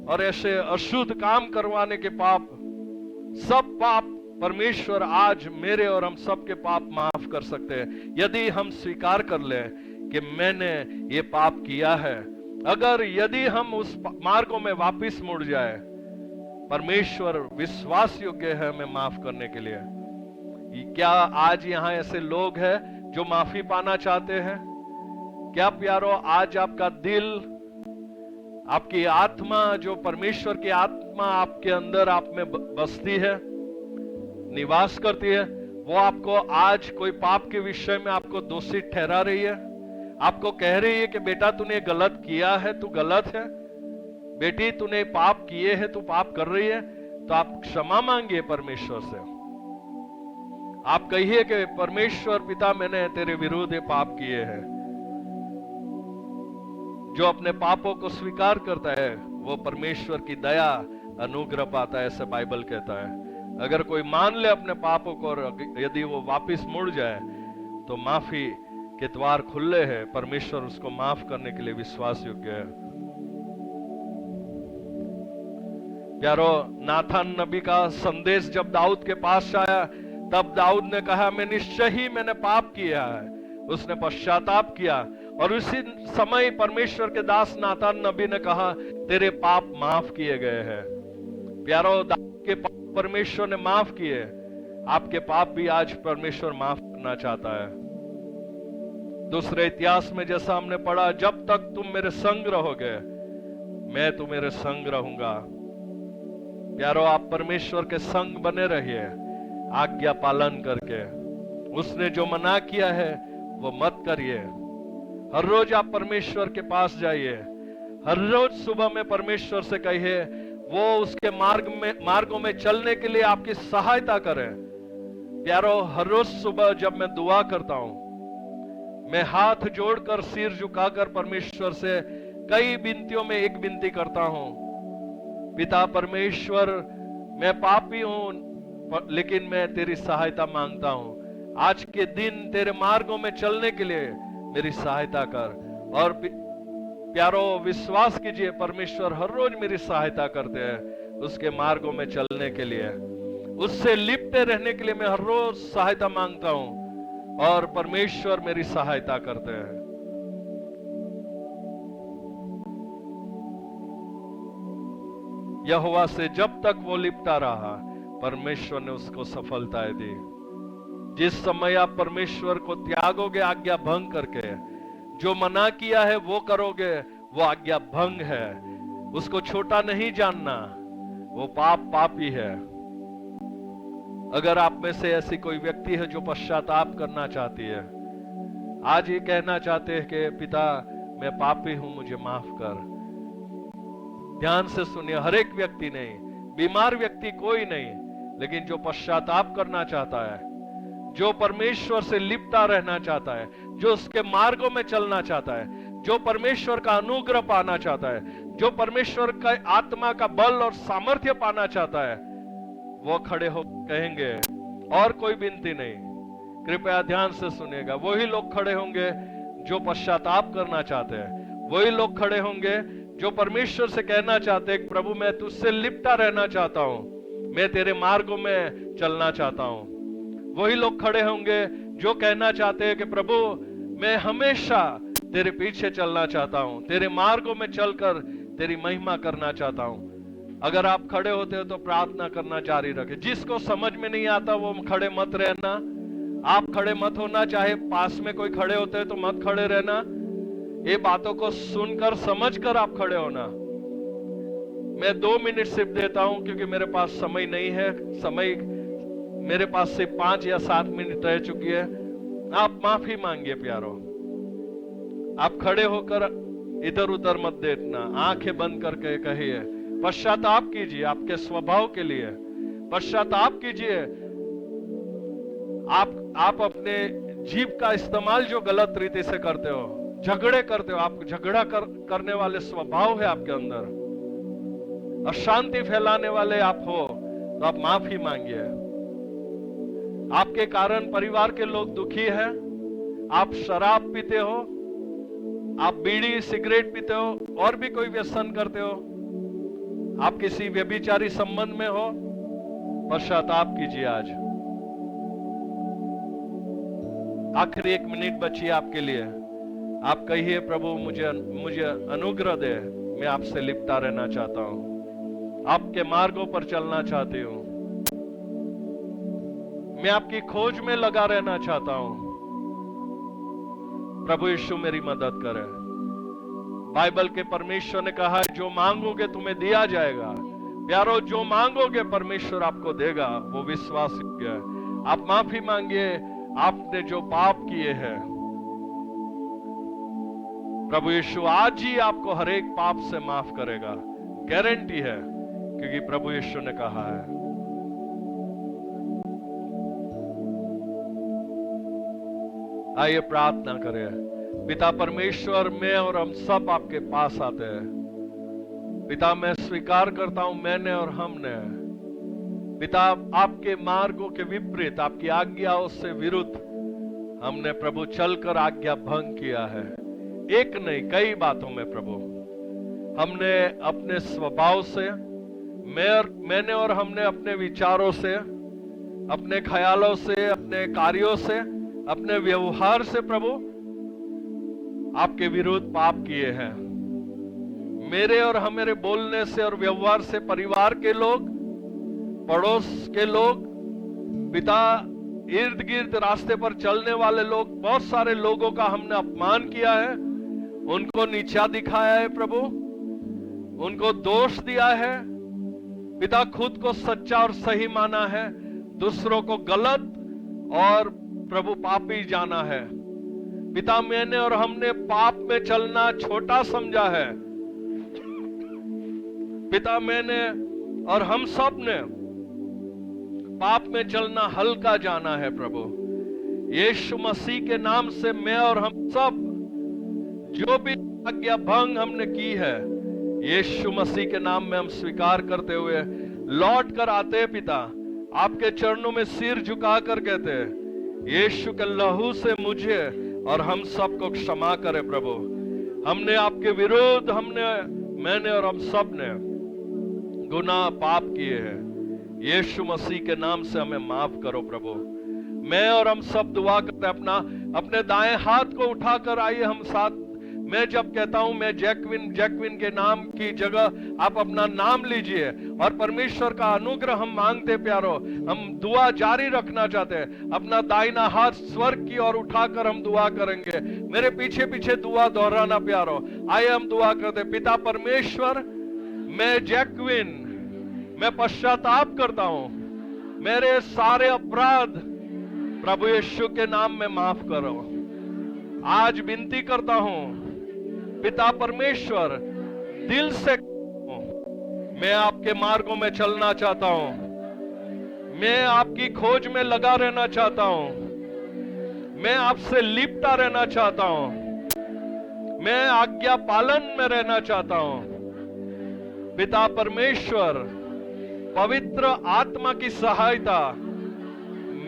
और ऐसे अशुद्ध काम करवाने के पाप, सब पाप परमेश्वर आज मेरे और हम सबके पाप माफ कर सकते हैं यदि हम स्वीकार कर लें कि मैंने ये पाप किया है। अगर यदि हम उस मार्गों में वापस मुड़ जाए, परमेश्वर विश्वास योग्य है हमें माफ करने के लिए। क्या आज यहाँ ऐसे लोग हैं जो माफी पाना चाहते हैं? क्या प्यारो आज आपका दिल, आपकी आत्मा, जो परमेश्वर की आत्मा आपके अंदर आप में बसती है, निवास करती है, वो आपको आज कोई पाप के विषय में आपको दोषी ठहरा रही है? आपको कह रही है कि बेटा तूने गलत किया है, तू गलत है, बेटी तूने पाप किए है, तू पाप कर रही है, तो आप क्षमा मांगिए परमेश्वर से। आप कहिए कि परमेश्वर पिता मैंने तेरे विरुद्ध ये पाप किए हैं। जो अपने पापों को स्वीकार करता है वो परमेश्वर की दया अनुग्रह पाता है, ऐसे बाइबल कहता है। अगर कोई मान ले अपने पापों को और यदि वो वापस मुड़ जाए तो माफी के द्वार खुले हैं, परमेश्वर उसको माफ करने के लिए विश्वास योग्य है। प्यारो, नाथान नबी का संदेश जब दाऊद के पास आया तब दाऊद ने कहा मैं निश्चय ही मैंने पाप किया है। उसने पश्चाताप किया और उसी समय परमेश्वर के दास नाथान नबी ने कहा तेरे पाप माफ किए गए हैं। प्यारो, दाऊद के पाप परमेश्वर ने माफ किए, आपके पाप भी आज परमेश्वर माफ करना चाहता है। दूसरे इतिहास में जैसा हमने पढ़ा, जब तक तुम मेरे संग रहोगे मैं तुम्हारे संग रहूंगा। प्यारो, आप परमेश्वर के संग बने रहिए, आज्ञा पालन करके। उसने जो मना किया है वो मत करिए। हर रोज आप परमेश्वर के पास जाइए, हर रोज सुबह में परमेश्वर से कहिए, वो उसके मार्गों में चलने के लिए आपकी सहायता करें। प्यारो, हर रोज सुबह जब मैं दुआ करता हूं, मैं हाथ जोड़कर सिर झुकाकर परमेश्वर से कई विनतियों में एक विनती करता हूं, पिता परमेश्वर, मैं पापी हूं लेकिन मैं तेरी सहायता मांगता हूं। आज के दिन तेरे मार्गों में चलने के लिए मेरी सहायता कर। और प्यारो, विश्वास कीजिए परमेश्वर हर रोज मेरी सहायता करते हैं उसके मार्गों में चलने के लिए। उससे लिपटे रहने के लिए मैं हर रोज सहायता मांगता हूं और परमेश्वर मेरी सहायता करते हैं। यहोवा से जब तक वो लिपटा रहा, परमेश्वर ने उसको सफलताएं दी। जिस समय आप परमेश्वर को त्यागोगे आज्ञा भंग करके, जो मना किया है वो करोगे, वो आज्ञा भंग है। उसको छोटा नहीं जानना, वो पापी है। अगर आप में से ऐसी कोई व्यक्ति है जो पश्चाताप करना चाहती है, आज ये कहना चाहते हैं कि पिता मैं पापी हूं, मुझे माफ कर। ध्यान से सुनिए, हर एक व्यक्ति नहीं, बीमार व्यक्ति कोई नहीं, लेकिन जो पश्चाताप करना चाहता है, जो परमेश्वर से लिपटा रहना चाहता है, जो उसके मार्गों में चलना चाहता है, जो परमेश्वर का अनुग्रह पाना चाहता है, जो परमेश्वर का आत्मा का बल और सामर्थ्य पाना चाहता है, वो खड़े हो कहेंगे, और कोई विनती नहीं। कृपया ध्यान से सुनिएगा, वही लोग खड़े होंगे जो पश्चाताप करना चाहते हैं, वही लोग खड़े होंगे जो परमेश्वर से कहना चाहते हैं प्रभु मैं तुझसे लिपटा रहना चाहता हूं, मैं तेरे मार्गों में चलना चाहता हूं। वही लोग खड़े होंगे जो कहना चाहते हैं कि प्रभु मैं हमेशा तेरे पीछे चलना चाहता हूं, तेरे मार्गों में चलकर तेरी महिमा करना चाहता हूं। अगर आप खड़े होते हो तो प्रार्थना करना जारी रखें। जिसको समझ में नहीं आता वो खड़े मत रहना, आप खड़े मत होना, चाहे पास में कोई खड़े होते हैं तो मत खड़े रहना। ये बातों को सुनकर समझकर आप खड़े होना। मैं 2 मिनट सिर्फ देता हूं क्योंकि मेरे पास समय नहीं है, समय मेरे पास सिर्फ 5 या 7 मिनट रह चुकी है। आप माफी मांगिए प्यारो, आप खड़े होकर इधर उधर मत देखना, आंखें बंद करके कहिए, पश्चाताप कीजिए आपके स्वभाव के लिए, पश्चाताप कीजिए। आप अपने जीभ का इस्तेमाल जो गलत रीति से करते हो, झगड़े करते हो, आप झगड़ा करने वाले स्वभाव है आपके अंदर, अशांति फैलाने वाले आप हो, तो आप माफी मांगिए। आपके कारण परिवार के लोग दुखी हैं, आप शराब पीते हो, आप बीड़ी सिगरेट पीते हो, और भी कोई व्यसन करते हो, आप किसी व्यभिचारी संबंध में हो, पश्चाताप कीजिए। आज आखिरी 1 मिनट बची है आपके लिए। आप कहिए, प्रभु मुझे मुझे अनुग्रह दे, मैं आपसे लिपटा रहना चाहता हूं, आपके मार्गों पर चलना चाहती हूं, मैं आपकी खोज में लगा रहना चाहता हूं। प्रभु यीशु मेरी मदद करे। बाइबल के परमेश्वर ने कहा है, जो मांगोगे तुम्हें दिया जाएगा। प्यारो, जो मांगोगे परमेश्वर आपको देगा, वो विश्वास योग्य है। आप माफी मांगिए आपने जो पाप किए हैं। प्रभु यीशु आज ही आपको हर एक पाप से माफ करेगा, गारंटी है, क्योंकि प्रभु यीशु ने कहा है। आइए प्रार्थना करें। पिता परमेश्वर, मैं और हम सब आपके पास आते हैं। पिता, मैं स्वीकार करता हूं मैंने और हमने, पिता, आपके मार्गों के विपरीत, आपकी आज्ञाओं से विरुद्ध हमने प्रभु चलकर आज्ञा भंग किया है। एक नहीं, कई बातों में प्रभु हमने अपने स्वभाव से, मैंने और हमने अपने विचारों से, अपने ख्यालों से, अपने कार्यों से, अपने व्यवहार से प्रभु आपके विरुद्ध पाप किए हैं। मेरे और हमारे बोलने से और व्यवहार से परिवार के लोग, पड़ोस के लोग, पिता, इर्द गिर्द रास्ते पर चलने वाले लोग, बहुत सारे लोगों का हमने अपमान किया है, उनको नीचा दिखाया है प्रभु, उनको दोष दिया है पिता, खुद को सच्चा और सही माना है, दूसरों को गलत और प्रभु पापी जाना है। पिता, मैंने और हमने पाप में चलना छोटा समझा है। पिता, मैंने और हम सब ने पाप में चलना हल्का जाना है प्रभु। यीशु मसीह के नाम से मैं और हम सब जो भी आज्ञा भंग हमने की है, यीशु मसीह के नाम में हम स्वीकार करते हुए लौट कर आते हैं पिता, आपके चरणों में सिर झुकाकर कहते हैं, यीशु के लहू से मुझे और हम सबको क्षमा करे प्रभु। हमने आपके विरुद्ध, मैंने और हम सब ने गुनाह पाप किए हैं। यीशु मसीह के नाम से हमें माफ करो प्रभु। मैं और हम सब दुआ करते हैं, अपने दाएं हाथ को उठाकर आइए हम साथ। मैं जब कहता हूं मैं जैक्विन के नाम की जगह आप अपना नाम लीजिए और परमेश्वर का अनुग्रह हम मांगते प्यारो। हम दुआ जारी रखना चाहते हैं। अपना दाहिना हाथ स्वर्ग की ओर उठाकर हम दुआ करेंगे। मेरे पीछे पीछे दुआ दोहराना प्यारो। आइए हम दुआ करते। पिता परमेश्वर, मैं जैक्विन, मैं पश्चाताप करता हूं, मेरे सारे अपराध प्रभु यीशु के नाम में माफ करो। आज विनती करता हूं पिता परमेश्वर, दिल से मैं आपके मार्गों में चलना चाहता हूं, मैं आपकी खोज में लगा रहना चाहता हूं, मैं आपसे लिपटा रहना चाहता हूं, मैं आज्ञा पालन में रहना चाहता हूं। पिता परमेश्वर, पवित्र आत्मा की सहायता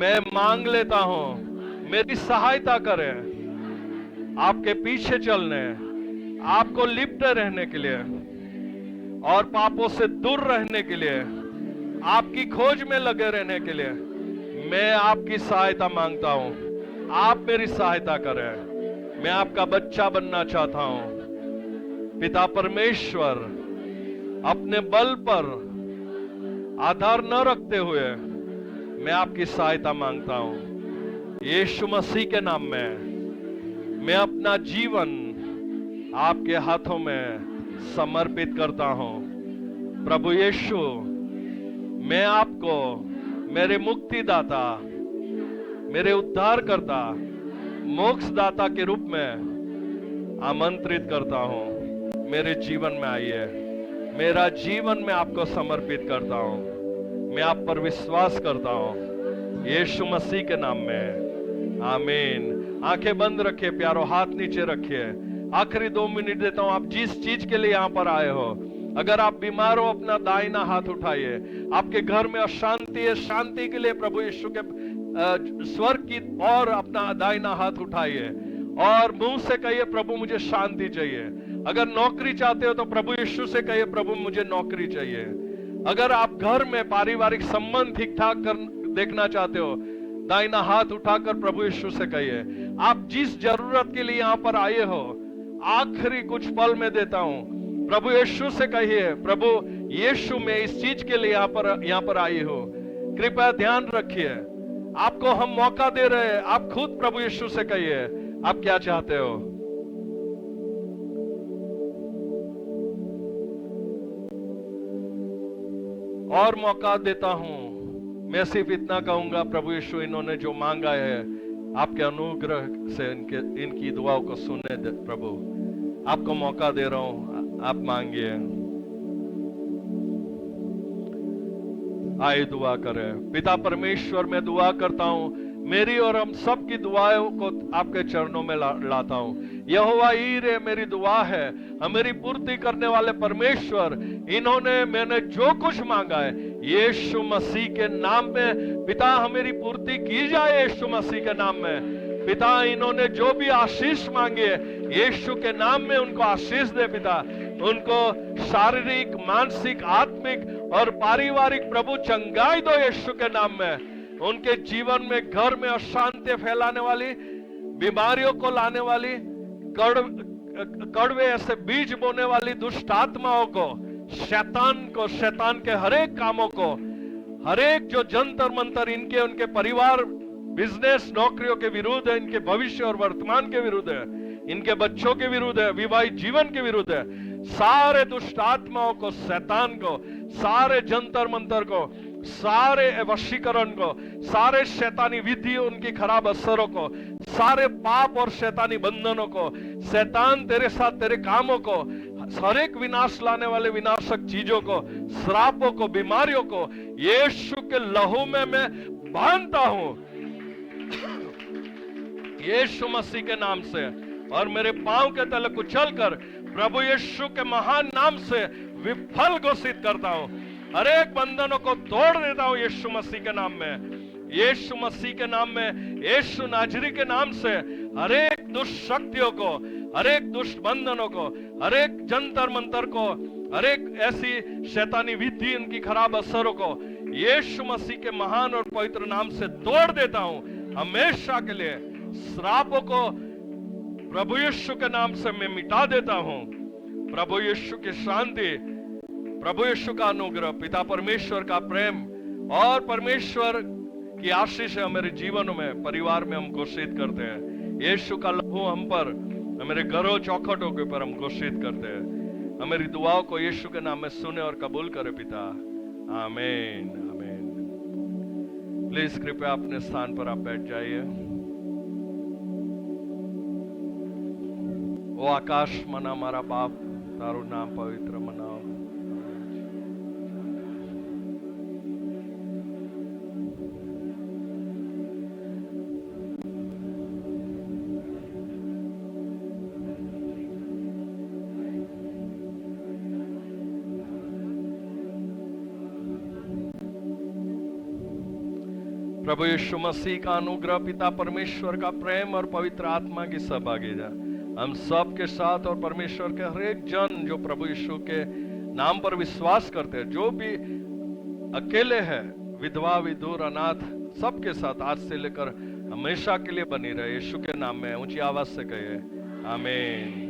मैं मांग लेता हूं, मेरी सहायता करें आपके पीछे चलने, आपको लिपटे रहने के लिए और पापों से दूर रहने के लिए, आपकी खोज में लगे रहने के लिए मैं आपकी सहायता मांगता हूं। आप मेरी सहायता करें। मैं आपका बच्चा बनना चाहता हूं। पिता परमेश्वर, अपने बल पर आधार न रखते हुए मैं आपकी सहायता मांगता हूं। यीशु मसीह के नाम में मैं अपना जीवन आपके हाथों में समर्पित करता हूं। प्रभु यीशु, मैं आपको मेरे मुक्तिदाता, मेरे उद्धारकर्ता, मोक्षदाता के रूप में आमंत्रित करता हूं। मेरे जीवन में आइए। मेरा जीवन मैं आपको समर्पित करता हूं। मैं आप पर विश्वास करता हूं। यीशु मसीह के नाम में आमीन। आंखें बंद रखिए प्यारो, हाथ नीचे रखिए। आखिरी 2 मिनट देता हूं। आप जिस चीज के लिए यहां पर आए हो, अगर आप बीमार हो अपना दाहिना हाथ उठाइए। आपके घर में अशांति है, शांति के लिए प्रभु यीशु के स्वर्ग की ओर अपना दाहिना हाथ उठाइए और मुंह से कहिए, प्रभु मुझे शांति चाहिए। अगर नौकरी चाहते हो तो प्रभु यीशु से कहिए, प्रभु मुझे नौकरी चाहिए। अगर आप घर में पारिवारिक संबंध ठीक ठाक कर देखना चाहते हो, दाहिना हाथ उठाकर प्रभु यीशु से कहिए, आप जिस जरूरत के लिए यहाँ पर आए हो, आखिरी कुछ पल में देता हूं, प्रभु यीशु से कहिए, प्रभु यीशु में इस चीज के लिए यहाँ पर आई हो, कृपया ध्यान रखिए, आपको हम मौका दे रहे हैं। आप खुद प्रभु यीशु से कहिए आप क्या चाहते हो। और मौका देता हूं, मैं सिर्फ इतना कहूंगा, प्रभु यीशु इन्होंने जो मांगा है आपके अनुग्रह से इनकी दुआओं को सुनने दे। प्रभु आपको मौका दे रहा हूं, आप मांगिए। आइए दुआ करें। पिता परमेश्वर, मैं दुआ करता हूं, मेरी और हम सब की दुआओं को आपके चरणों में लाता हूं। यहोवा ईरे मेरी दुआ है, मेरी पूर्ति करने वाले परमेश्वर, इन्होंने मैंने जो कुछ मांगा है यीशु मसीह के नाम में पिता हमारी पूर्ति की जाए। यीशु मसीह के नाम में पिता, इन्होंने जो भी आशीष मांगे यीशु के नाम में उनको आशीष दे पिता। उनको शारीरिक, मानसिक, आत्मिक और पारिवारिक प्रभु चंगाई दो यीशु के नाम में। उनके जीवन में, घर में अशांति फैलाने वाली, बीमारियों को लाने वाली, कड़वे ऐसे बीज बोने वाली दुष्ट आत्माओं को, शैतान के हरेक कामों को, हरेक जो जंतर मंतर इनके, उनके परिवार, बिजनेस, नौकरियों के विरुद्ध है, इनके भविष्य और वर्तमान के विरुद्ध है, इनके बच्चों के विरुद्ध है, विवाहित जीवन के विरुद्ध है, सारे दुष्ट आत्माओं को, शैतान को, सारे जंतर मंतर को, सारे वशीकरण को, सारे शैतानी विधियों, उनकी खराब असरों को, सारे पाप और शैतानी बंधनों को, शैतान तेरे साथ तेरे कामों को, हर एक विनाश लाने वाले विनाशक चीजों को, श्रापों को, बीमारियों को यीशु के लहू में मैं बांधता हूं यीशु मसीह के नाम से। और मेरे पांव के तले कुचलकर प्रभु यीशु के महान नाम से विफल घोषित करता हूं। हर एक बंधनों को तोड़ देता हूं यीशु मसीह के नाम में। यीशु मसीह के नाम में, यीशु नाजरी के नाम से हर एक दुष्ट शक्तियों को, हर एक दुष्ट बंधनों को, हर एक जंतर मंतर को, हर एक ऐसी शैतानी विधि, उनकी खराब असरों को यीशु मसीह के महान और पवित्र नाम से तोड़ देता हूं हमेशा के लिए। श्रापों को प्रभु यीशु के नाम से मैं मिटा देता हूं। प्रभु यीशु की शांति, प्रभु यीशु का अनुग्रह, पिता परमेश्वर का प्रेम और परमेश्वर की आशीष है हमारे जीवनों में, परिवार में हम घोषित करते हैं। यीशु का लहू हम पर, हमारे घरों चौखटों के ऊपर हम घोषित करते हैं। हमारी दुआओं को यीशु के नाम में सुने और कबूल करे पिता। आमीन, आमीन। प्लीज कृपया अपने स्थान पर आप बैठ जाइए। ओ आकाश मना मारा बाप, तारो नाम पवित्र मनाओ। प्रभु यीशु मसीह का अनुग्रह, पिता परमेश्वर का प्रेम और पवित्र आत्मा की सहभागिता हम सब के साथ और परमेश्वर के हर एक जन जो प्रभु यीशु के नाम पर विश्वास करते हैं, जो भी अकेले हैं, विधवा, विधुर, अनाथ, सबके साथ आज से लेकर हमेशा के लिए बनी रहे। यीशु के नाम में ऊंची आवाज से कहिए आमीन।